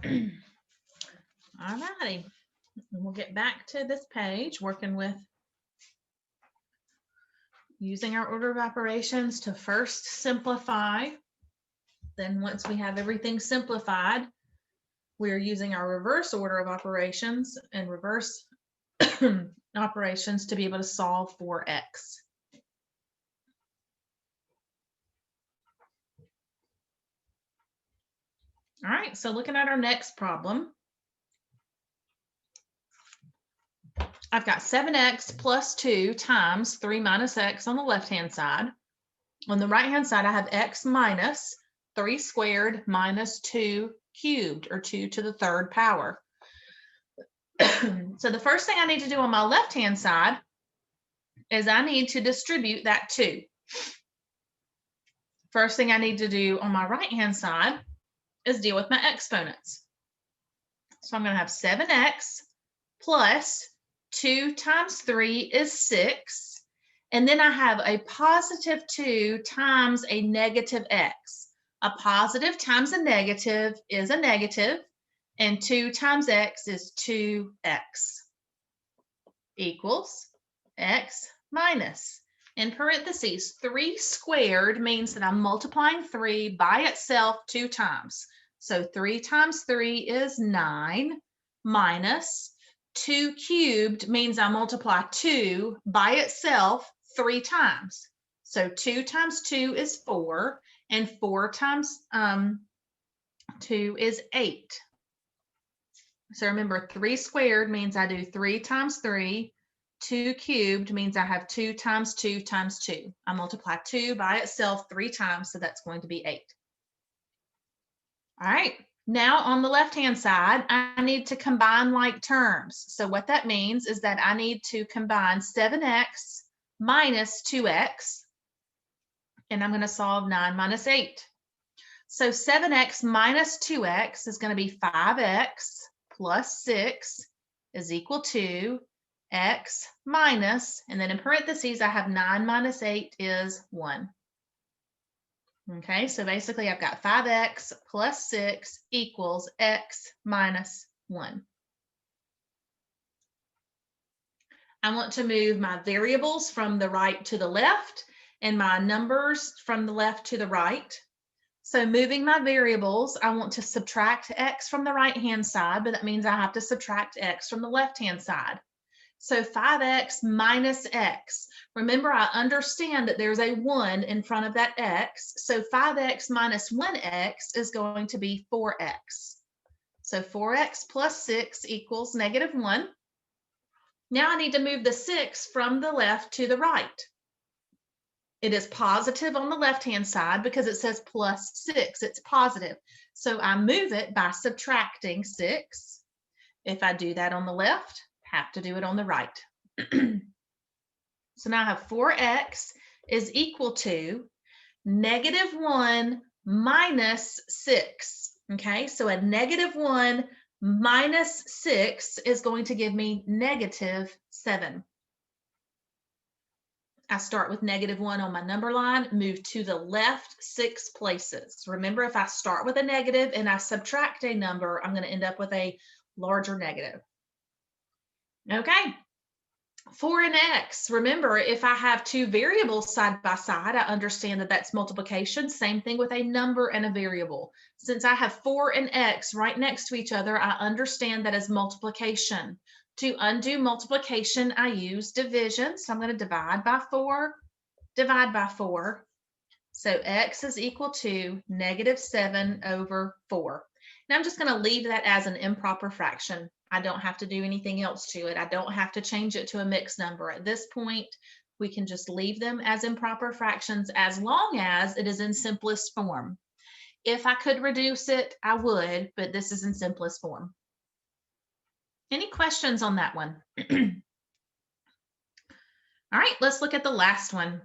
[SPEAKER 1] All righty. We'll get back to this page, working with using our order of operations to first simplify. Then once we have everything simplified, we're using our reverse order of operations and reverse operations to be able to solve for x. All right, so looking at our next problem, I've got 7x plus 2 times 3 minus x on the left-hand side. On the right-hand side, I have x minus 3 squared minus 2 cubed, or 2 to the third power. So the first thing I need to do on my left-hand side is I need to distribute that 2. First thing I need to do on my right-hand side is deal with my exponents. So I'm going to have 7x plus 2 times 3 is 6. And then I have a positive 2 times a negative x. A positive times a negative is a negative, and 2 times x is 2x equals x minus. In parentheses, 3 squared means that I'm multiplying 3 by itself 2 times. So 3 times 3 is 9 minus 2 cubed means I multiply 2 by itself 3 times. So 2 times 2 is 4, and 4 times 2 is 8. So remember, 3 squared means I do 3 times 3. 2 cubed means I have 2 times 2 times 2. I multiply 2 by itself 3 times, so that's going to be 8. All right, now on the left-hand side, I need to combine like terms. So what that means is that I need to combine 7x minus 2x, and I'm going to solve 9 minus 8. So 7x minus 2x is going to be 5x plus 6 is equal to x minus, and then in parentheses, I have 9 minus 8 is 1. Okay, so basically I've got 5x plus 6 equals x minus 1. I want to move my variables from the right to the left and my numbers from the left to the right. So moving my variables, I want to subtract x from the right-hand side, but that means I have to subtract x from the left-hand side. So 5x minus x. Remember, I understand that there's a 1 in front of that x. So 5x minus 1x is going to be 4x. So 4x plus 6 equals negative 1. Now I need to move the 6 from the left to the right. It is positive on the left-hand side because it says plus 6. It's positive. So I move it by subtracting 6. If I do that on the left, have to do it on the right. So now I have 4x is equal to negative 1 minus 6. Okay, so a negative 1 minus 6 is going to give me negative 7. I start with negative 1 on my number line, move to the left 6 places. Remember, if I start with a negative and I subtract a number, I'm going to end up with a larger negative. Okay, 4 and x. Remember, if I have two variables side by side, I understand that that's multiplication. Same thing with a number and a variable. Since I have 4 and x right next to each other, I understand that as multiplication. To undo multiplication, I use division. So I'm going to divide by 4, divide by 4. So x is equal to negative 7 over 4. Now I'm just going to leave that as an improper fraction. I don't have to do anything else to it. I don't have to change it to a mixed number. At this point, we can just leave them as improper fractions as long as it is in simplest form. If I could reduce it, I would, but this is in simplest form. Any questions on that one? All right, let's look at the last one.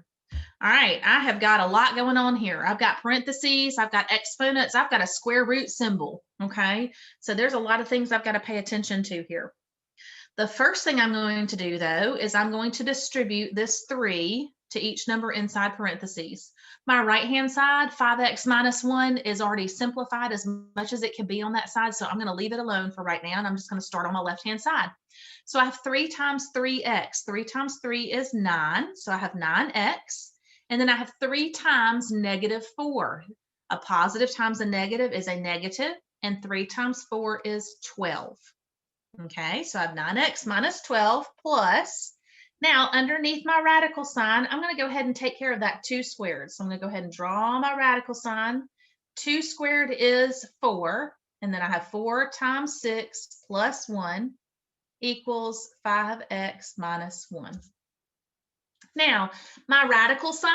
[SPEAKER 1] All right, I have got a lot going on here. I've got parentheses, I've got exponents, I've got a square root symbol, okay? So there's a lot of things I've got to pay attention to here. The first thing I'm going to do, though, is I'm going to distribute this 3 to each number inside parentheses. My right-hand side, 5x minus 1, is already simplified as much as it can be on that side, so I'm going to leave it alone for right now, and I'm just going to start on my left-hand side. So I have 3 times 3x. 3 times 3 is 9, so I have 9x. And then I have 3 times negative 4. A positive times a negative is a negative, and 3 times 4 is 12. Okay, so I have 9x minus 12 plus. Now, underneath my radical sign, I'm going to go ahead and take care of that 2 squared. So I'm going to go ahead and draw my radical sign. 2 squared is 4, and then I have 4 times 6 plus 1 equals 5x minus 1. Now, my radical sign,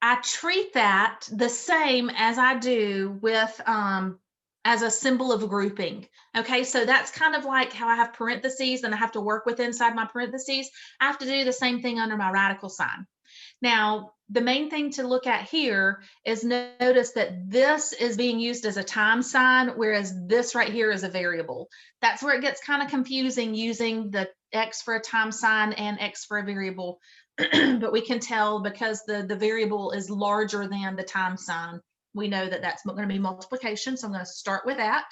[SPEAKER 1] I treat that the same as I do with as a symbol of grouping. Okay, so that's kind of like how I have parentheses and I have to work with inside my parentheses. I have to do the same thing under my radical sign. Now, the main thing to look at here is notice that this is being used as a time sign, whereas this right here is a variable. That's where it gets kind of confusing using the X for a time sign and X for a variable. But we can tell because the variable is larger than the time sign, we know that that's going to be multiplication. So I'm going to start with that.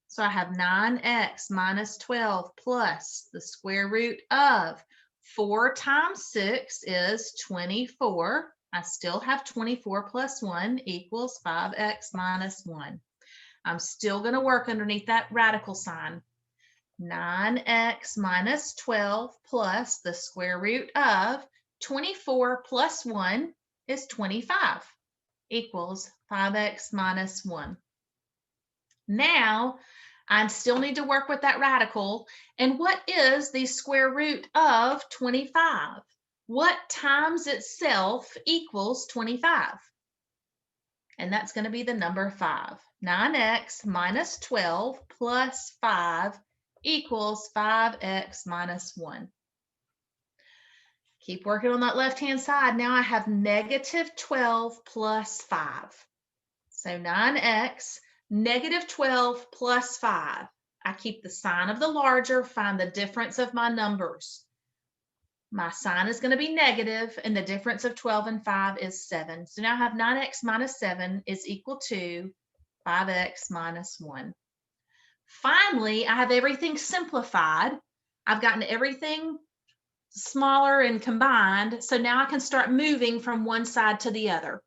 [SPEAKER 1] So I have 9x minus 12 plus the square root of 4 times 6 is 24. I still have 24 plus 1 equals 5x minus 1. I'm still going to work underneath that radical sign. 9x minus 12 plus the square root of 24 plus 1 is 25 equals 5x minus 1. Now, I still need to work with that radical. And what is the square root of 25? What times itself equals 25? And that's going to be the number 5. 9x minus 12 plus 5 equals 5x minus 1. Keep working on that left-hand side. Now I have negative 12 plus 5. So 9x, negative 12 plus 5. I keep the sign of the larger, find the difference of my numbers. My sign is going to be negative, and the difference of 12 and 5 is 7. So now I have 9x minus 7 is equal to 5x minus 1. Finally, I have everything simplified. I've gotten everything smaller and combined. So now I can start moving from one side to the other.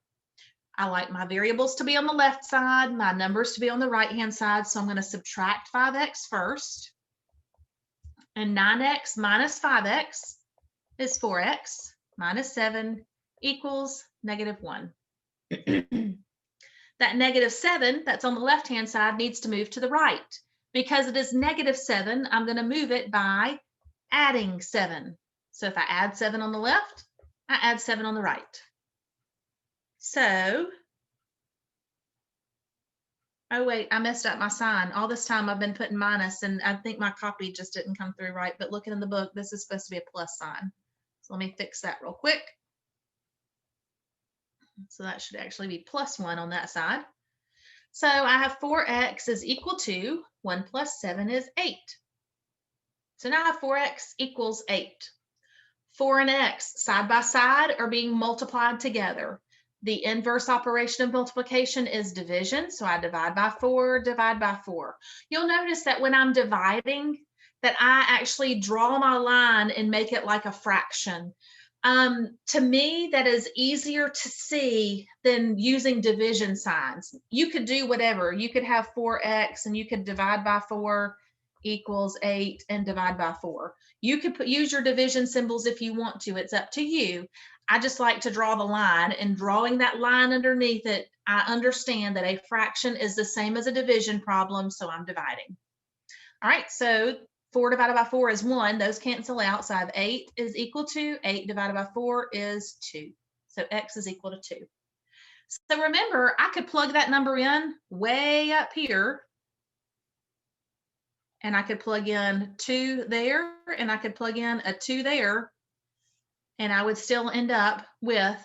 [SPEAKER 1] I like my variables to be on the left side, my numbers to be on the right-hand side. So I'm going to subtract 5x first. And 9x minus 5x is 4x minus 7 equals negative 1. That negative 7 that's on the left-hand side needs to move to the right. Because it is negative 7, I'm going to move it by adding 7. So if I add 7 on the left, I add 7 on the right. So, oh wait, I messed up my sign. All this time I've been putting minus, and I think my copy just didn't come through right. But looking in the book, this is supposed to be a plus sign. So let me fix that real quick. So that should actually be plus 1 on that side. So I have 4x is equal to 1 plus 7 is 8. So now I have 4x equals 8. 4 and x side by side are being multiplied together. The inverse operation of multiplication is division. So I divide by 4, divide by 4. You'll notice that when I'm dividing, that I actually draw my line and make it like a fraction. To me, that is easier to see than using division signs. You could do whatever. You could have 4x and you could divide by 4 equals 8 and divide by 4. You could use your division symbols if you want to. It's up to you. I just like to draw the line, and drawing that line underneath it, I understand that a fraction is the same as a division problem, so I'm dividing. All right, so 4 divided by 4 is 1. Those cancel out. So I have 8 is equal to 8 divided by 4 is 2. So x is equal to 2. So remember, I could plug that number in way up here, and I could plug in 2 there, and I could plug in a 2 there, and I would still end up with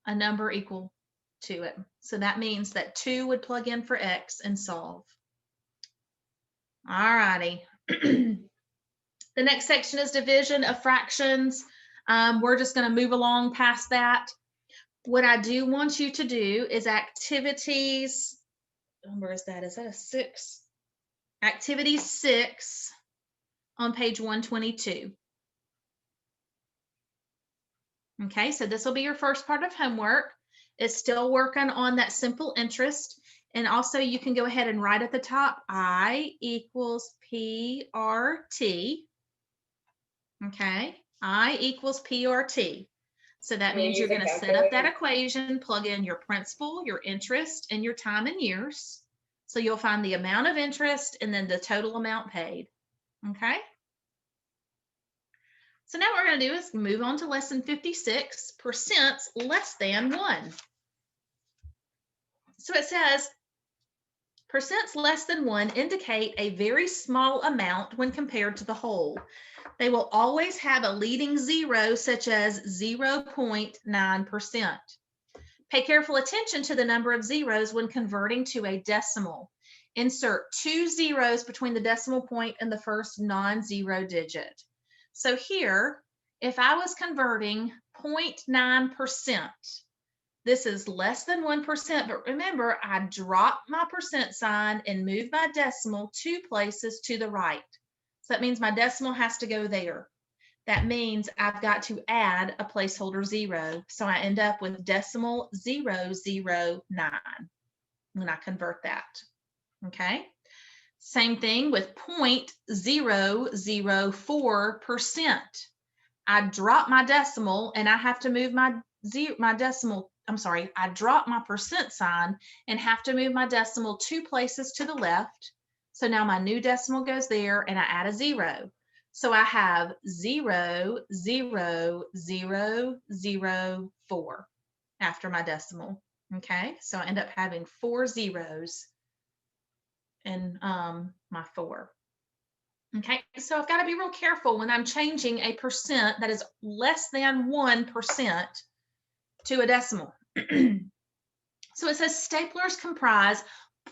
[SPEAKER 1] a number equal to it. So that means that 2 would plug in for x and solve. All righty. The next section is division of fractions. We're just going to move along past that. What I do want you to do is activities. Where is that? Is that a 6? Activity 6 on page 122. Okay, so this will be your first part of homework. It's still working on that simple interest. And also you can go ahead and write at the top, I equals PRT. Okay, I equals PRT. So that means you're going to set up that equation, plug in your principal, your interest, and your time in years. So you'll find the amount of interest and then the total amount paid. Okay. So now what we're going to do is move on to lesson 56, percents less than 1. So it says, percents less than 1 indicate a very small amount when compared to the whole. They will always have a leading zero, such as 0.9%. Pay careful attention to the number of zeros when converting to a decimal. Insert 2 zeros between the decimal point and the first non-zero digit. So here, if I was converting 0.9%, this is less than 1%, but remember, I dropped my percent sign and moved my decimal 2 places to the right. So that means my decimal has to go there. That means I've got to add a placeholder 0. So I end up with decimal 009 when I convert that. Okay. Same thing with 0.004%. I drop my decimal and I have to move I drop my percent sign and have to move my decimal 2 places to the left. So now my new decimal goes there and I add a 0. So I have 0.00004 after my decimal. Okay, so I end up having 4 zeros in my 4. Okay, so I've got to be real careful when I'm changing a percent that is less than 1% to a decimal. So it says staplers comprise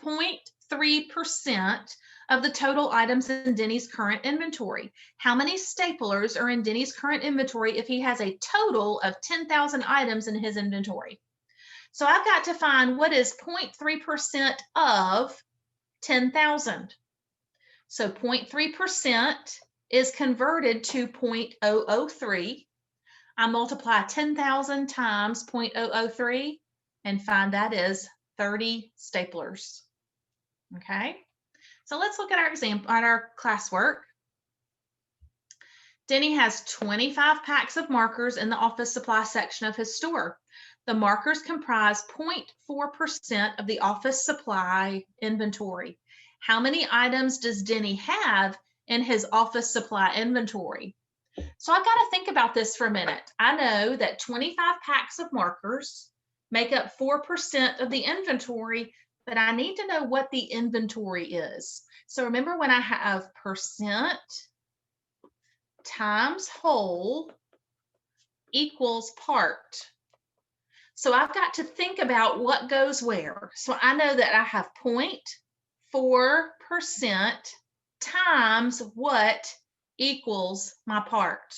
[SPEAKER 1] 0.3% of the total items in Denny's current inventory. How many staplers are in Denny's current inventory if he has a total of 10,000 items in his inventory? So I've got to find what is 0.3% of 10,000. So 0.3% is converted to 0.003. I multiply 10,000 times 0.003 and find that is 30 staplers. Okay, so let's look at our example, at our classwork. Denny has 25 packs of markers in the office supply section of his store. The markers comprise 0.4% of the office supply inventory. How many items does Denny have in his office supply inventory? So I've got to think about this for a minute. I know that 25 packs of markers make up 4% of the inventory, but I need to know what the inventory is. So remember, when I have percent times whole equals part. So I've got to think about what goes where. So I know that I have 0.4% times what equals my part.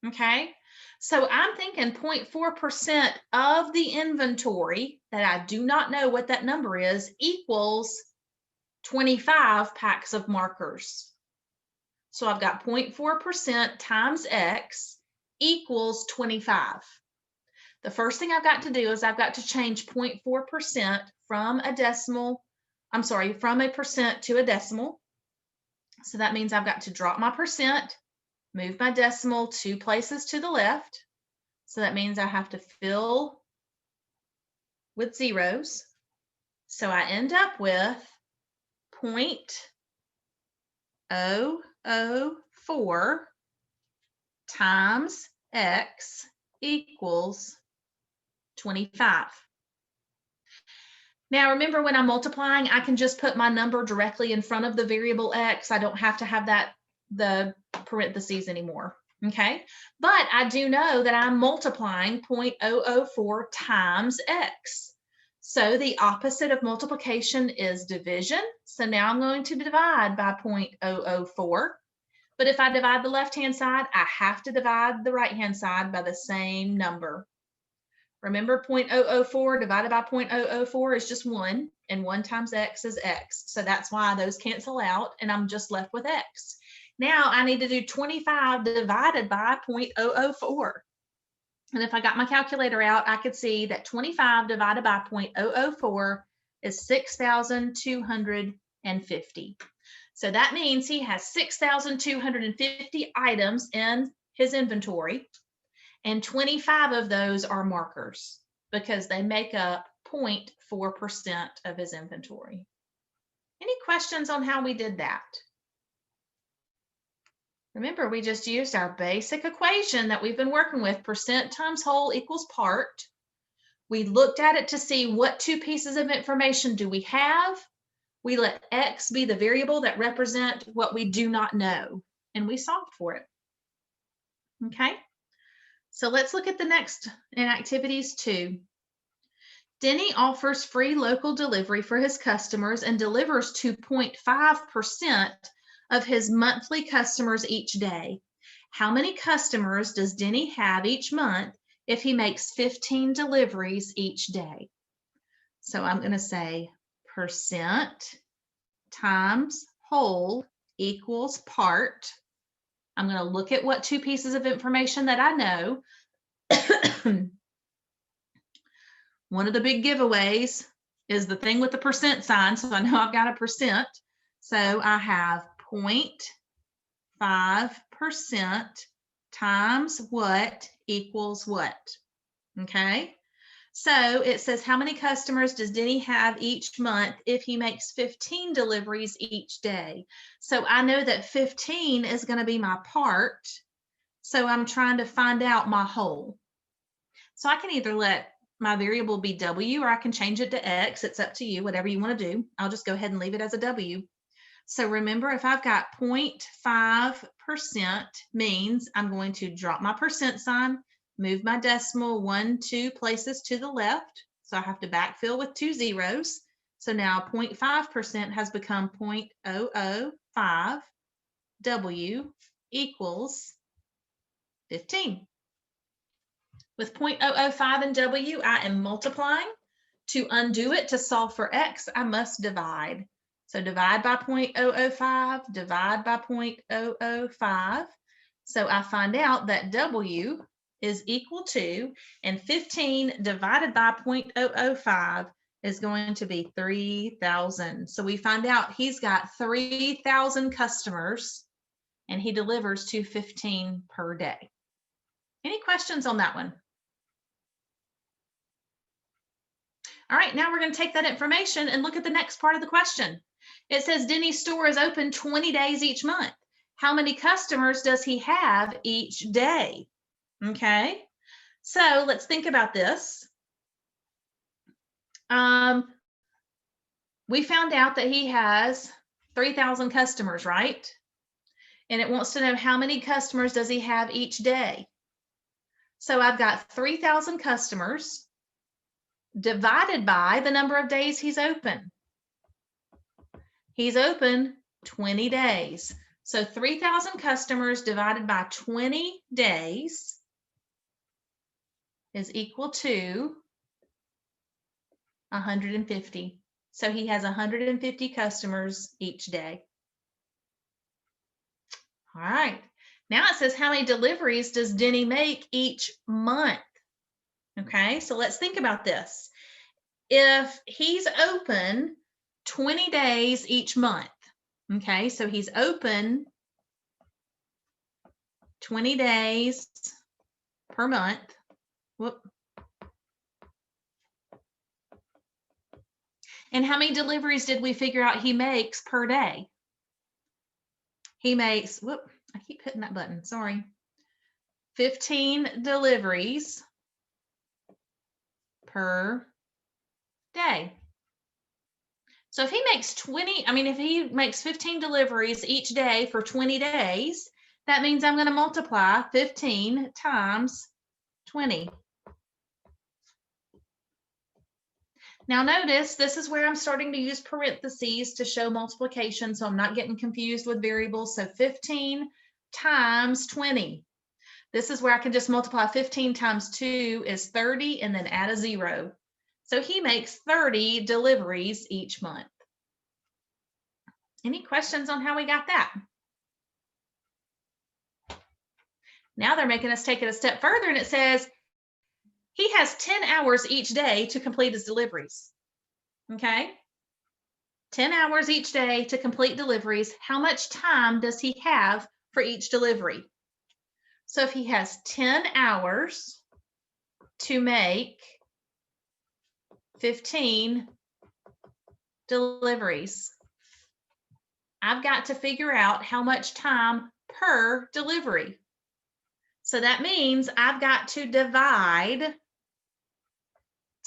[SPEAKER 1] Okay, so I'm thinking 0.4% of the inventory that I do not know what that number is equals 25 packs of markers. So I've got 0.4% times X equals 25. The first thing I've got to do is I've got to change 0.4% from a decimal, from a percent to a decimal. So that means I've got to drop my percent, move my decimal 2 places to the left. So that means I have to fill with zeros. So I end up with 0.004 times X equals 25. Now remember, when I'm multiplying, I can just put my number directly in front of the variable X. I don't have to have the parentheses anymore. Okay, but I do know that I'm multiplying 0.004 times X. So the opposite of multiplication is division. So now I'm going to divide by 0.004. But if I divide the left-hand side, I have to divide the right-hand side by the same number. Remember, 0.004 divided by 0.004 is just 1, and 1 times x is x. So that's why those cancel out, and I'm just left with x. Now I need to do 25 divided by 0.004. And if I got my calculator out, I could see that 25 divided by 0.004 is 6,250. So that means he has 6,250 items in his inventory, and 25 of those are markers because they make up 0.4% of his inventory. Any questions on how we did that? Remember, we just used our basic equation that we've been working with, percent times whole equals part. We looked at it to see what two pieces of information do we have. We let x be the variable that represent what we do not know, and we solved for it. Okay, so let's look at the next in activities 2. Denny offers free local delivery for his customers and delivers to 0.5% of his monthly customers each day. How many customers does Denny have each month if he makes 15 deliveries each day? So I'm going to say percent times whole equals part. I'm going to look at what two pieces of information that I know. One of the big giveaways is the thing with the percent sign, so I know I've got a percent. So I have 0.5% times what equals what? Okay, so it says how many customers does Denny have each month if he makes 15 deliveries each day? So I know that 15 is going to be my part, so I'm trying to find out my whole. So I can either let my variable be W or I can change it to X. It's up to you, whatever you want to do. I'll just go ahead and leave it as a W. So remember, if I've got 0.5% means I'm going to drop my percent sign, move my decimal 1, 2 places to the left. So I have to backfill with 2 zeros. So now 0.5% has become 0.005. W equals 15. With 0.005 and W, I am multiplying. To undo it, to solve for X, I must divide. So divide by 0.005, divide by 0.005. So I find out that W is equal to, and 15 divided by 0.005 is going to be 3,000. So we find out he's got 3,000 customers and he delivers to 15 per day. Any questions on that one? All right, now we're going to take that information and look at the next part of the question. It says Denny's store is open 20 days each month. How many customers does he have each day? Okay, so let's think about this. We found out that he has 3,000 customers, right? And it wants to know how many customers does he have each day. So I've got 3,000 customers divided by the number of days he's open. He's open 20 days. So 3,000 customers divided by 20 days is equal to 150. So he has 150 customers each day. All right. Now it says how many deliveries does Denny make each month? Okay, so let's think about this. If he's open 20 days each month, okay, so he's open 20 days per month. Whoop. And how many deliveries did we figure out he makes per day? He makes, whoop, I keep hitting that button, sorry. 15 deliveries per day. So if he makes 15 deliveries each day for 20 days, that means I'm going to multiply 15 times 20. Now notice this is where I'm starting to use parentheses to show multiplication, so I'm not getting confused with variables. So 15 times 20. This is where I can just multiply 15 times 2 is 30 and then add a 0. So he makes 30 deliveries each month. Any questions on how we got that? Now they're making us take it a step further, and it says he has 10 hours each day to complete his deliveries. Okay? 10 hours each day to complete deliveries. How much time does he have for each delivery? So if he has 10 hours to make 15 deliveries, I've got to figure out how much time per delivery. So that means I've got to divide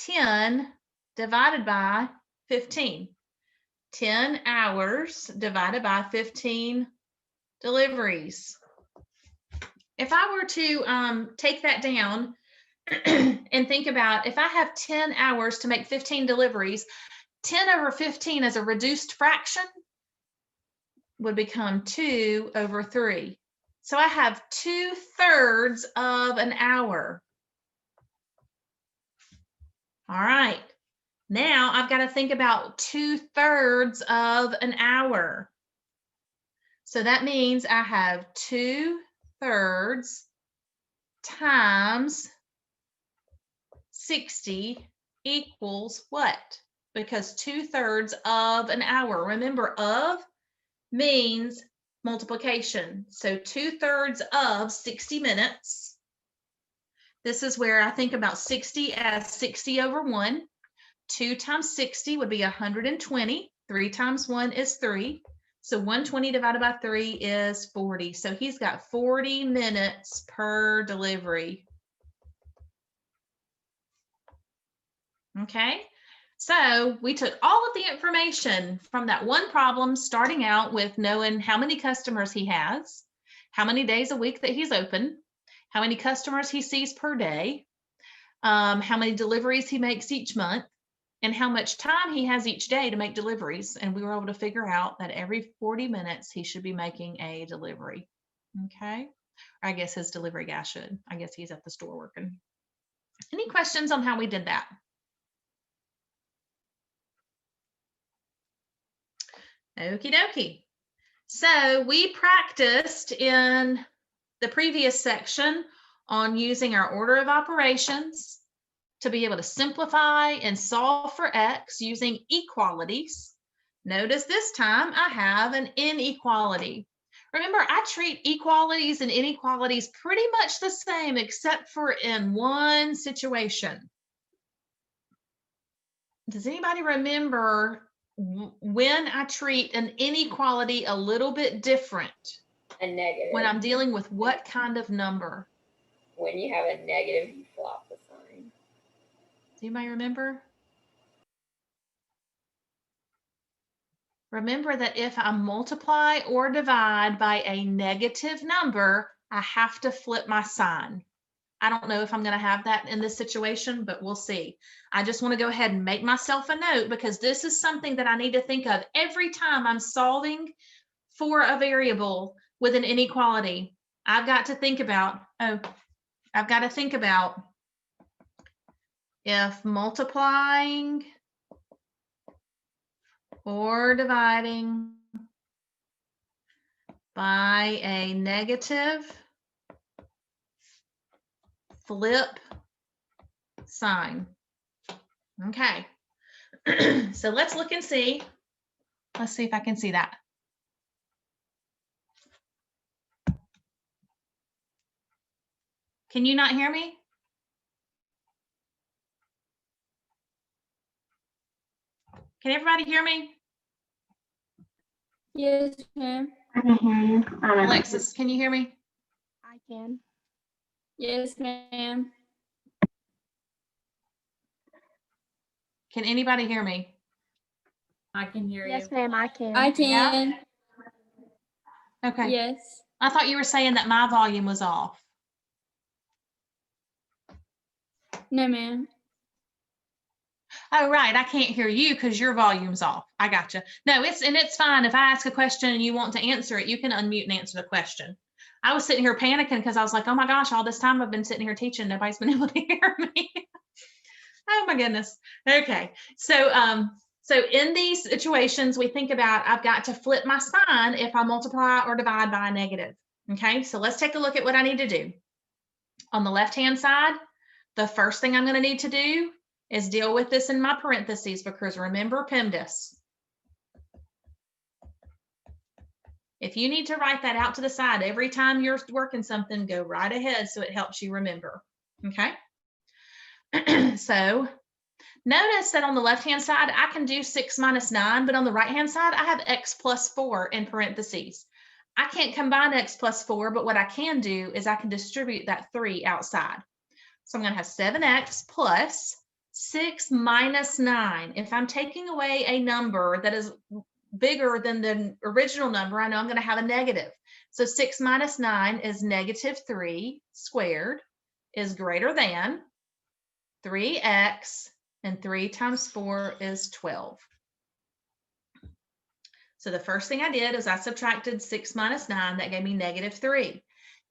[SPEAKER 1] 10 divided by 15. 10 hours divided by 15 deliveries. If I were to take that down and think about, if I have 10 hours to make 15 deliveries, 10 over 15 as a reduced fraction would become 2 over 3. So I have 2/3 of an hour. All right. Now I've got to think about 2/3 of an hour. So that means I have 2/3 times 60 equals what? Because 2/3 of an hour. Remember, of means multiplication. So 2/3 of 60 minutes. This is where I think about 60 as 60 over 1. 2 times 60 would be 120. 3 times 1 is 3. So 120 divided by 3 is 40. So he's got 40 minutes per delivery. Okay, so we took all of the information from that one problem, starting out with knowing how many customers he has, how many days a week that he's open, how many customers he sees per day, how many deliveries he makes each month, and how much time he has each day to make deliveries. And we were able to figure out that every 40 minutes he should be making a delivery. Okay, or I guess his delivery guy should. I guess he's at the store working. Any questions on how we did that? Okie dokie. So we practiced in the previous section on using our order of operations to be able to simplify and solve for x using equalities. Notice this time I have an inequality. Remember, I treat equalities and inequalities pretty much the same, except for in one situation. Does anybody remember when I treat an inequality a little bit different?
[SPEAKER 3] A negative.
[SPEAKER 1] When I'm dealing with what kind of number?
[SPEAKER 3] When you have a negative, you flop the sign.
[SPEAKER 1] Does anybody remember? Remember that if I multiply or divide by a negative number, I have to flip my sign. I don't know if I'm going to have that in this situation, but we'll see. I just want to go ahead and make myself a note, because this is something that I need to think of every time I'm solving for a variable with an inequality. I've got to think about, if multiplying or dividing by a negative, flip sign. Okay, so let's look and see. Let's see if I can see that. Can you not hear me? Can everybody hear me?
[SPEAKER 4] Yes, ma'am.
[SPEAKER 2] I can hear you.
[SPEAKER 1] Alexis, can you hear me?
[SPEAKER 4] I can. Yes, ma'am.
[SPEAKER 1] Can anybody hear me?
[SPEAKER 5] I can hear you.
[SPEAKER 2] Yes, ma'am, I can.
[SPEAKER 4] I can.
[SPEAKER 1] Okay.
[SPEAKER 4] Yes.
[SPEAKER 1] I thought you were saying that my volume was off.
[SPEAKER 4] No, ma'am.
[SPEAKER 1] Oh, right. I can't hear you because your volume's off. I gotcha. No, it's fine. If I ask a question and you want to answer it, you can unmute and answer the question. I was sitting here panicking because I was like, oh my gosh, all this time I've been sitting here teaching, nobody's been able to hear me. Oh my goodness. Okay. So in these situations, we think about, I've got to flip my sign if I multiply or divide by a negative. Okay. So let's take a look at what I need to do. On the left-hand side, the first thing I'm going to need to do is deal with this in my parentheses, because remember PEMDAS. If you need to write that out to the side every time you're working something, go right ahead so it helps you remember. Okay. So notice that on the left-hand side, I can do 6 minus 9, but on the right-hand side, I have x plus 4 in parentheses. I can't combine x plus 4, but what I can do is I can distribute that 3 outside. So I'm going to have 7x plus 6 minus 9. If I'm taking away a number that is bigger than the original number, I know I'm going to have a negative. So 6 minus 9 is negative 3 squared is greater than 3x, and 3 times 4 is 12. So the first thing I did is I subtracted 6 minus 9. That gave me negative 3.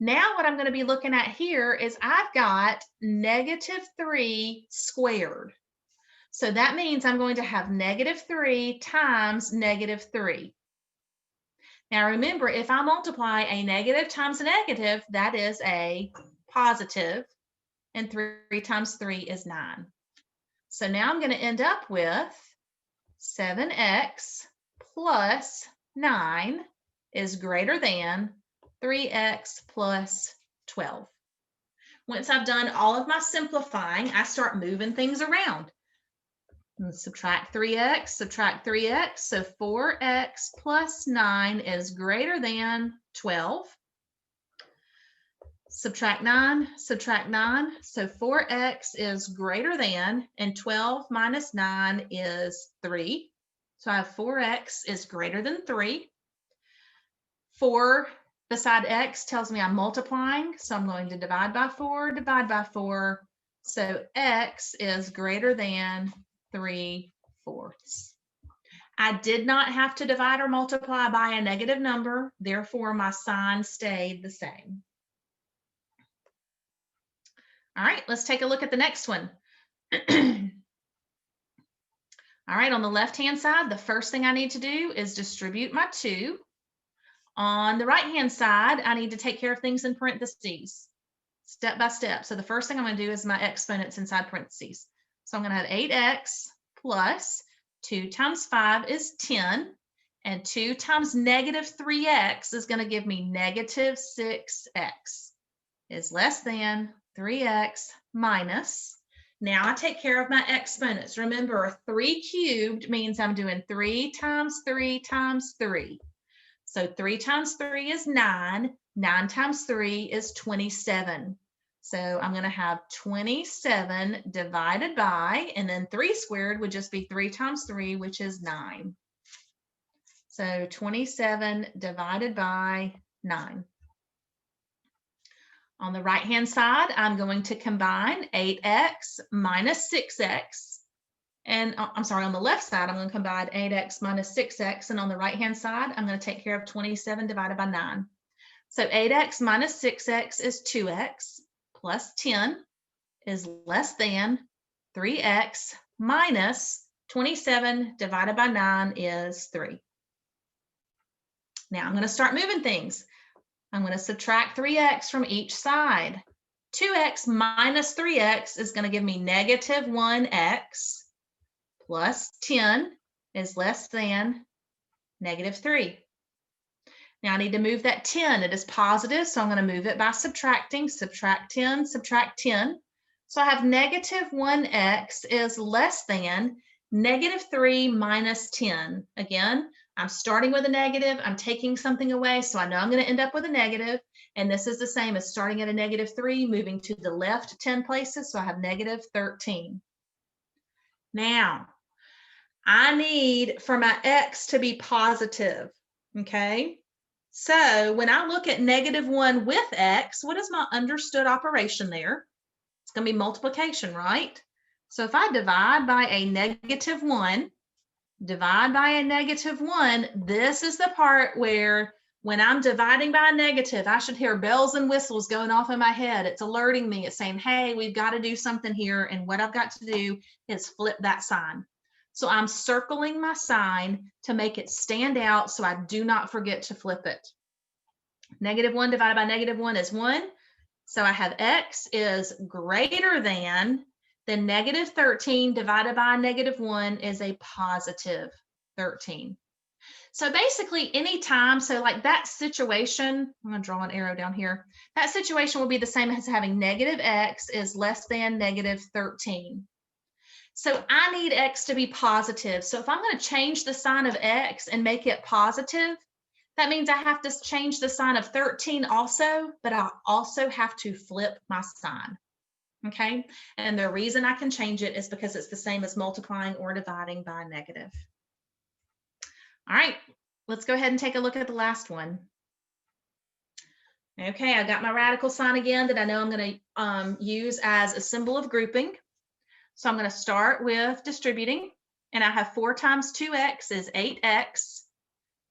[SPEAKER 1] Now what I'm going to be looking at here is I've got negative 3 squared. So that means I'm going to have negative 3 times negative 3. Now remember, if I multiply a negative times a negative, that is a positive, and 3 times 3 is 9. So now I'm going to end up with 7x plus 9 is greater than 3x plus 12. Once I've done all of my simplifying, I start moving things around. Subtract 3x, so 4x plus 9 is greater than 12. Subtract 9, so 4x is greater than, and 12 minus 9 is 3. So I have 4x is greater than 3. 4 beside x tells me I'm multiplying, so I'm going to divide by 4. So x is greater than 3/4. I did not have to divide or multiply by a negative number, therefore my sign stayed the same. All right, let's take a look at the next one. All right, on the left-hand side, the first thing I need to do is distribute my 2. On the right-hand side, I need to take care of things in parentheses, step by step. So the first thing I'm going to do is my exponents inside parentheses. So I'm going to have 8x plus 2 times 5 is 10, and 2 times negative 3x is going to give me negative 6x is less than 3x minus. Now I take care of my exponents. Remember, 3 cubed means I'm doing 3 times 3 times 3. So 3 times 3 is 9. 9 times 3 is 27. So I'm going to have 27 divided by, and then 3 squared would just be 3 times 3, which is 9. So 27 divided by 9. On the right-hand side, I'm going to combine 8x minus 6x. And I'm sorry, on the left side, I'm going to combine 8x minus 6x. And on the right-hand side, I'm going to take care of 27 divided by 9. So 8x minus 6x is 2x plus 10 is less than 3x minus 27 divided by 9 is 3. Now I'm going to start moving things. I'm going to subtract 3x from each side. 2x minus 3x is going to give me negative 1x plus 10 is less than negative 3. Now I need to move that 10. It is positive, so I'm going to move it by subtracting. Subtract 10, subtract 10. So I have negative 1x is less than negative 3 minus 10. Again, I'm starting with a negative. I'm taking something away, so I know I'm going to end up with a negative. And this is the same as starting at a negative 3, moving to the left 10 places, so I have negative 13. Now, I need for my x to be positive, okay? So when I look at negative 1 with x, what is my understood operation there? It's going to be multiplication, right? So if I divide by a negative 1, divide by a negative 1, this is the part where When I'm dividing by a negative, I should hear bells and whistles going off in my head. It's alerting me. It's saying, hey, we've got to do something here. And what I've got to do is flip that sign. So I'm circling my sign to make it stand out so I do not forget to flip it. -1 divided by -1 is 1. So I have x is greater than, then -13 divided by -1 is a positive 13. So basically anytime, so like that situation, I'm gonna draw an arrow down here. That situation will be the same as having -x is less than -13. So I need x to be positive. So if I'm gonna change the sign of x and make it positive, that means I have to change the sign of 13 also, but I also have to flip my sign, okay? And the reason I can change it is because it's the same as multiplying or dividing by a negative. All right, let's go ahead and take a look at the last one. Okay, I got my radical sign again that I know I'm going to use as a symbol of grouping. So I'm going to start with distributing, and I have 4 times 2x is 8x,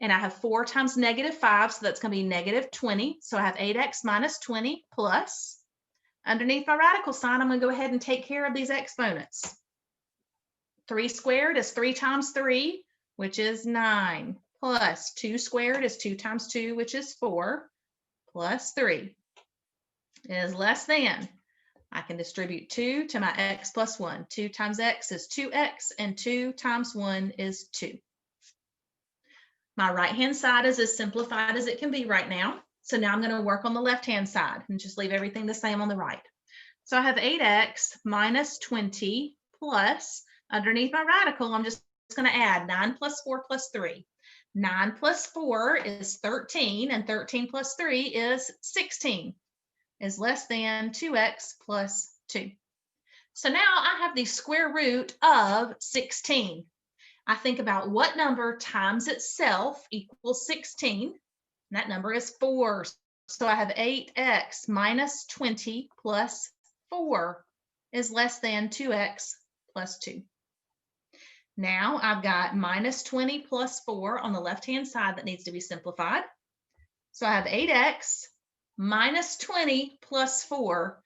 [SPEAKER 1] and I have 4 times -5, so that's going to be -20. So I have 8x minus 20 plus. Underneath my radical sign, I'm going to go ahead and take care of these exponents. 3 squared is 3 times 3, which is 9, plus 2 squared is 2 times 2, which is 4, plus 3 is less than. I can distribute 2 to my x plus 1. 2 times x is 2x, and 2 times 1 is 2. My right-hand side is as simplified as it can be right now. So now I'm going to work on the left-hand side and just leave everything the same on the right. So I have 8x minus 20 plus, underneath my radical, I'm just going to add 9 plus 4 plus 3. 9 plus 4 is 13, and 13 plus 3 is 16, is less than 2x plus 2. So now I have the square root of 16. I think about what number times itself equals 16. And that number is 4. So I have 8x minus 20 plus 4 is less than 2x plus 2. Now I've got minus 20 plus 4 on the left-hand side that needs to be simplified. So I have 8x minus 20 plus 4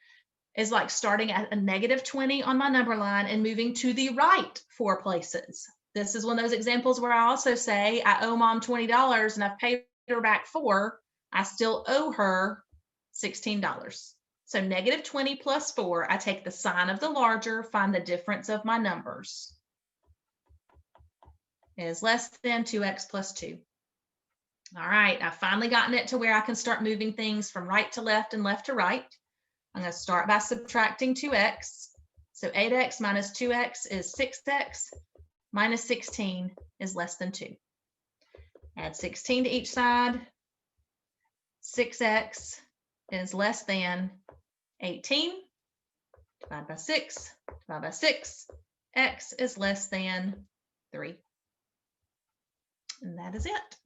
[SPEAKER 1] is like starting at a -20 on my number line and moving to the right 4 places. This is one of those examples where I also say I owe mom $20 and I've paid her back 4. I still owe her $16. So -20 plus 4, I take the sign of the larger, find the difference of my numbers. Is less than 2x plus 2. All right, I've finally gotten it to where I can start moving things from right to left and left to right. I'm going to start by subtracting 2x. So 8x minus 2x is 6x, minus 16 is less than 2. Add 16 to each side. 6x is less than 18. Divide by 6, divide by 6. X is less than 3. And that is it.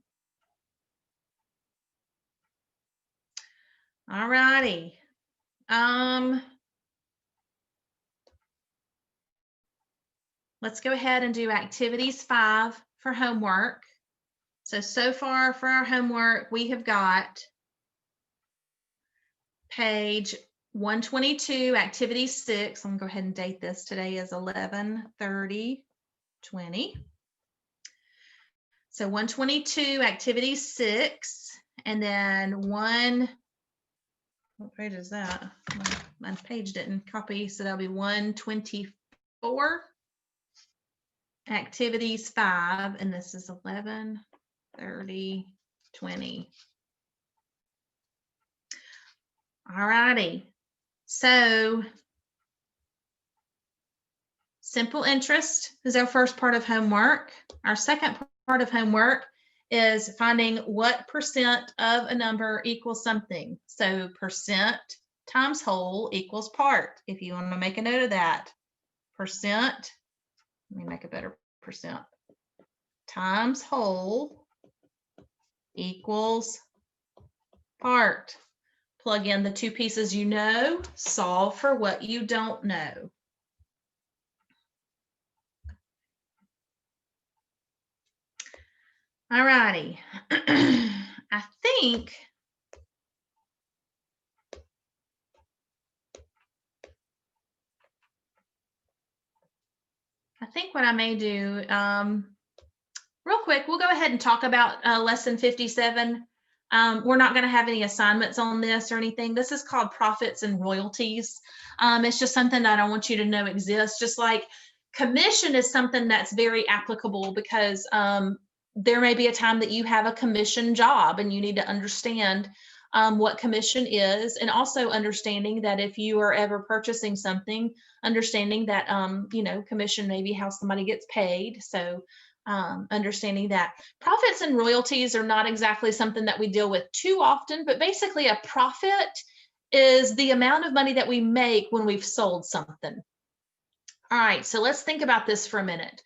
[SPEAKER 1] All righty. Let's go ahead and do activities 5 for homework. So far for our homework, we have got page 122, activity 6. I'm gonna go ahead and date this. Today is 11/30/20. So 122, activity 6, and then what page is that? My page didn't copy, so that'll be 124, activities 5, and this is 11/30/20. All righty, so simple interest is our first part of homework. Our second part of homework is finding what percent of a number equals something. So percent times whole equals part. If you want to make a note of that, percent, let me make a better percent, times whole equals part. Plug in the 2 pieces you know, solve for what you don't know. All righty. I think what I may do, real quick, we'll go ahead and talk about lesson 57. We're not going to have any assignments on this or anything. This is called profits and royalties. It's just something that I want you to know exists. Just like commission is something that's very applicable because there may be a time that you have a commission job and you need to understand what commission is, and also understanding that if you are ever purchasing something, understanding that commission may be how somebody gets paid. So understanding that profits and royalties are not exactly something that we deal with too often, but basically a profit is the amount of money that we make when we've sold something. All right, so let's think about this for a minute.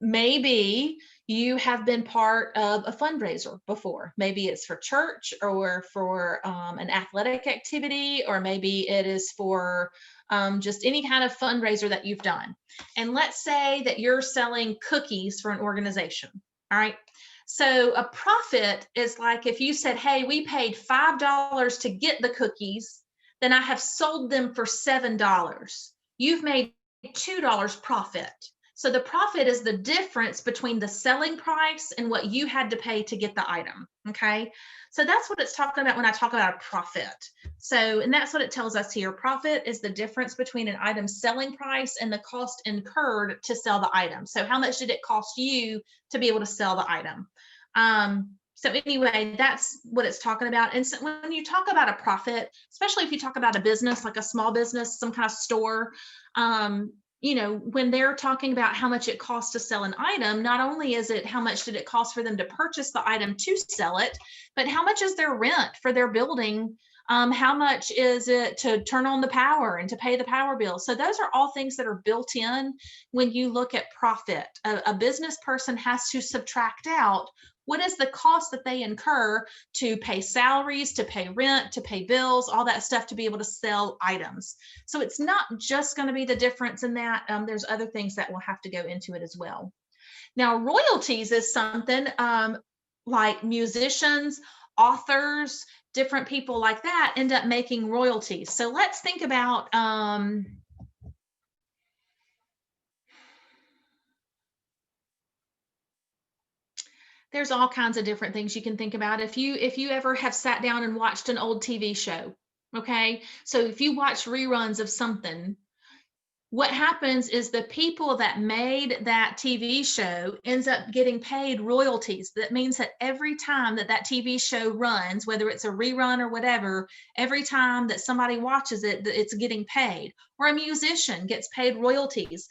[SPEAKER 1] Maybe you have been part of a fundraiser before. Maybe it's for church or for an athletic activity, or maybe it is for just any kind of fundraiser that you've done. And let's say that you're selling cookies for an organization. All right. So a profit is like if you said, hey, we paid $5 to get the cookies, then I have sold them for $7. You've made $2 profit. So the profit is the difference between the selling price and what you had to pay to get the item. Okay. So that's what it's talking about when I talk about a profit. So, and that's what it tells us here. Profit is the difference between an item's selling price and the cost incurred to sell the item. So how much did it cost you to be able to sell the item? So anyway, that's what it's talking about. And so when you talk about a profit, especially if you talk about a business, like a small business, some kind of store, when they're talking about how much it costs to sell an item, not only is it how much did it cost for them to purchase the item to sell it, but how much is their rent for their building? How much is it to turn on the power and to pay the power bill? So those are all things that are built in when you look at profit. A business person has to subtract out what is the cost that they incur to pay salaries, to pay rent, to pay bills, all that stuff to be able to sell items. So it's not just going to be the difference in that. There's other things that will have to go into it as well. Now, royalties is something like musicians, authors, different people like that end up making royalties. So let's think about there's all kinds of different things you can think about. If you ever have sat down and watched an old TV show, okay? So if you watch reruns of something, what happens is the people that made that TV show ends up getting paid royalties. That means that every time that TV show runs, whether it's a rerun or whatever, every time that somebody watches it, it's getting paid. Or a musician gets paid royalties.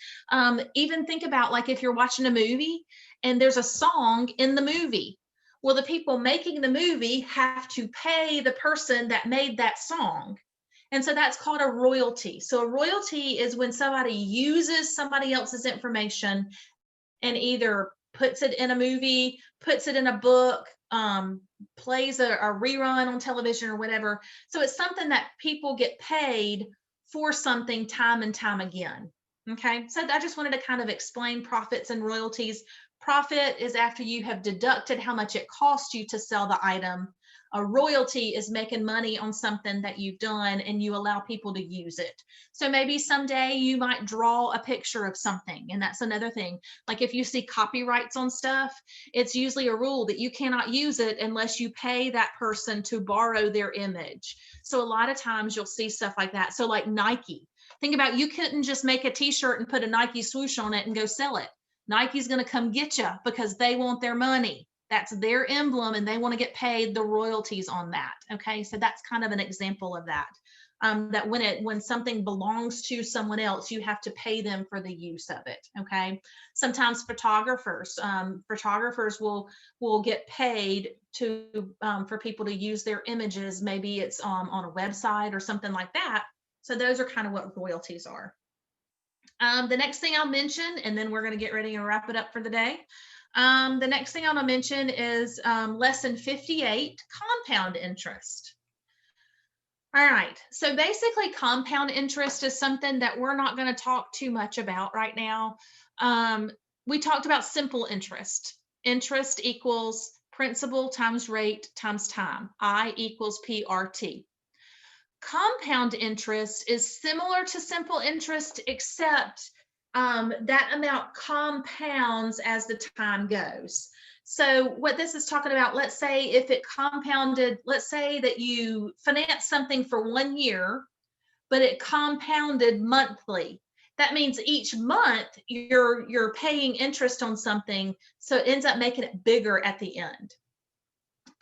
[SPEAKER 1] Even think about like if you're watching a movie and there's a song in the movie. Well, the people making the movie have to pay the person that made that song. And so that's called a royalty. So a royalty is when somebody uses somebody else's information and either puts it in a movie, puts it in a book, plays a rerun on television or whatever. So it's something that people get paid for something time and time again. Okay, so I just wanted to kind of explain profits and royalties. Profit is after you have deducted how much it cost you to sell the item. A royalty is making money on something that you've done and you allow people to use it. So maybe someday you might draw a picture of something, and that's another thing. Like if you see copyrights on stuff, it's usually a rule that you cannot use it unless you pay that person to borrow their image. So a lot of times you'll see stuff like that. So like Nike, think about, you couldn't just make a t-shirt and put a Nike swoosh on it and go sell it. Nike's going to come get you because they want their money. That's their emblem and they want to get paid the royalties on that. Okay, so that's kind of an example of that. That when something belongs to someone else, you have to pay them for the use of it. Okay, sometimes photographers will get paid to for people to use their images. Maybe it's on a website or something like that. So those are kind of what royalties are. The next thing I'll mention, and then we're going to get ready and wrap it up for the day. The next thing I'm going to mention is lesson 58, compound interest. All right, so basically compound interest is something that we're not going to talk too much about right now. We talked about simple interest. interest equals principal times rate times time. I equals PRT. Compound interest is similar to simple interest, except that amount compounds as the time goes. So what this is talking about, let's say if it compounded, let's say that you finance something for 1 year, but it compounded monthly. That means each month you're paying interest on something, so it ends up making it bigger at the end.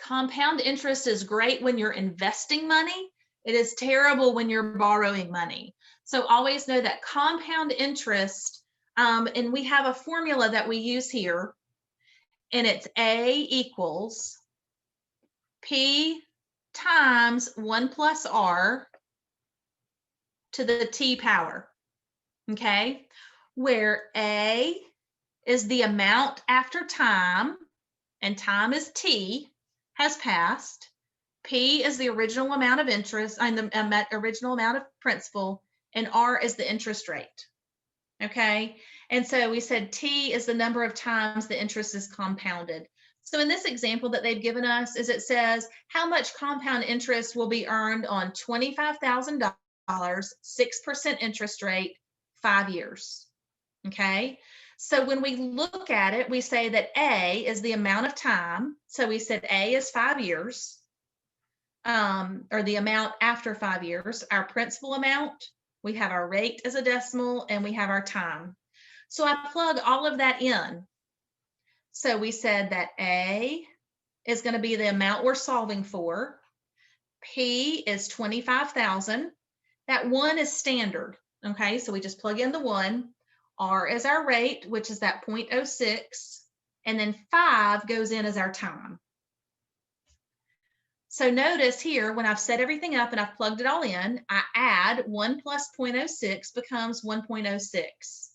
[SPEAKER 1] Compound interest is great when you're investing money. It is terrible when you're borrowing money. So always know that compound interest, and we have a formula that we use here, and it's A equals P times 1 plus R to the T power, okay? Where A is the amount after time, and time is T, has passed. P is the original amount of interest, and the original amount of principal, and R is the interest rate, okay? And so we said T is the number of times the interest is compounded. So in this example that they've given us, is it says how much compound interest will be earned on $25,000, 6% interest rate, 5 years, okay? So when we look at it, we say that A is the amount of time. So we said A is 5 years, or the amount after 5 years. Our principal amount, we have our rate as a decimal, and we have our time. So I plug all of that in. So we said that A is going to be the amount we're solving for. P is 25,000. That 1 is standard, okay? So we just plug in the 1. R is our rate, which is that 0.06, and then 5 goes in as our time. So notice here, when I've set everything up and I've plugged it all in, I add 1 plus 0.06 becomes 1.06.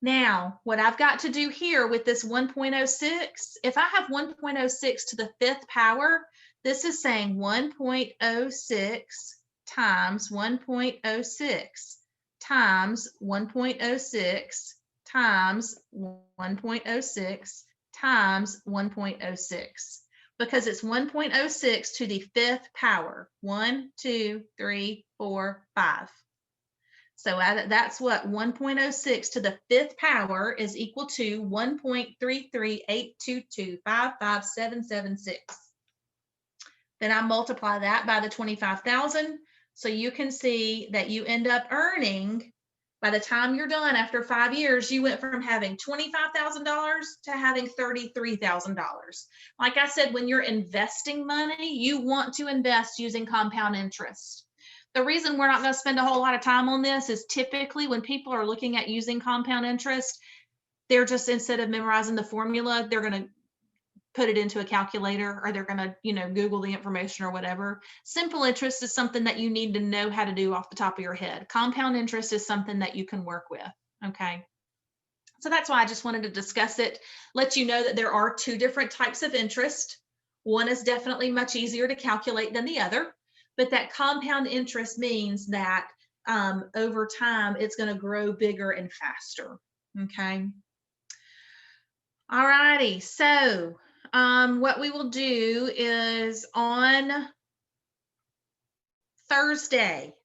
[SPEAKER 1] Now, what I've got to do here with this 1.06, if I have 1.06 to the 5th power, this is saying 1.06 times 1.06 times 1.06 times 1.06 times 1.06, because it's 1.06 to the 5th power. 1, 2, 3, 4, 5. So that's what 1.06 to the 5th power is equal to 1.33822557776. Then I multiply that by the 25,000. So you can see that you end up earning, by the time you're done after 5 years, you went from having $25,000 to having $33,000. Like I said, when you're investing money, you want to invest using compound interest. The reason we're not going to spend a whole lot of time on this is typically when people are looking at using compound interest, they're just, instead of memorizing the formula, they're going to put it into a calculator, or they're going to, Google the information or whatever. Simple interest is something that you need to know how to do off the top of your head. Compound interest is something that you can work with, okay? So that's why I just wanted to discuss it, let you know that there are 2 different types of interest. One is definitely much easier to calculate than the other, but that compound interest means that over time, it's going to grow bigger and faster, okay? All righty, so what we will do is on Thursday,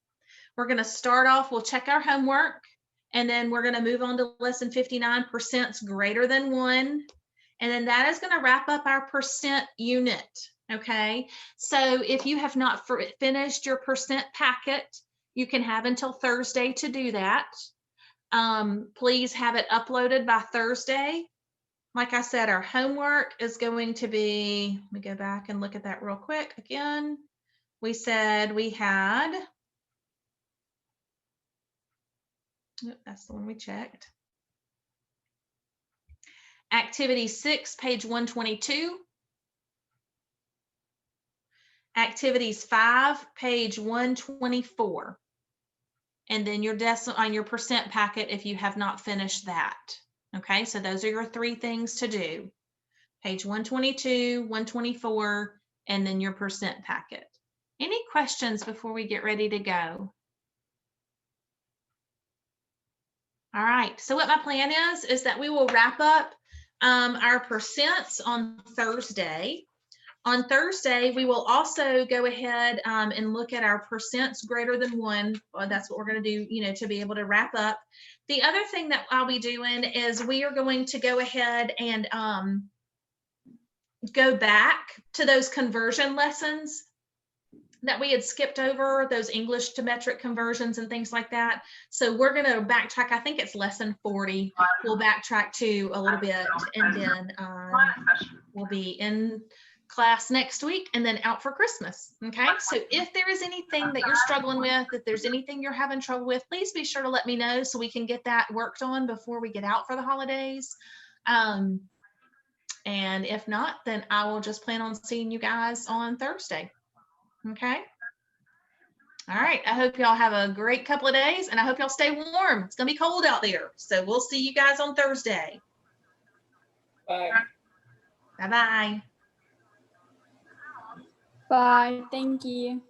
[SPEAKER 1] we're going to start off, we'll check our homework, and then we're going to move on to lesson 59% greater than 1. And then that is going to wrap up our percent unit. Okay. So if you have not finished your percent packet, you can have until Thursday to do that. Please have it uploaded by Thursday. Like I said, our homework is going to be, let me go back and look at that real quick again. We said we had, that's the one we checked. Activity 6, page 122. Activities 5, page 124. And then your decimal on your percent packet if you have not finished that. Okay, so those are your 3 things to do. Page 122, 124, and then your percent packet. Any questions before we get ready to go? All right, so what my plan is that we will wrap up our percents on Thursday. On Thursday, we will also go ahead and look at our percents greater than 1. That's what we're going to do, to be able to wrap up. The other thing that I'll be doing is we are going to go ahead and go back to those conversion lessons that we had skipped over, those English to metric conversions and things like that. So we're going to backtrack. I think it's lesson 40. We'll backtrack to a little bit, and then we'll be in class next week and then out for Christmas. Okay. So if there is anything that you're struggling with, if there's anything you're having trouble with, please be sure to let me know so we can get that worked on before we get out for the holidays. And if not, then I will just plan on seeing you guys on Thursday. Okay. All right. I hope y'all have a great couple of days, and I hope y'all stay warm. It's going to be cold out there. So we'll see you guys on Thursday.
[SPEAKER 3] Bye.
[SPEAKER 1] Bye-bye.
[SPEAKER 4] Bye. Thank you.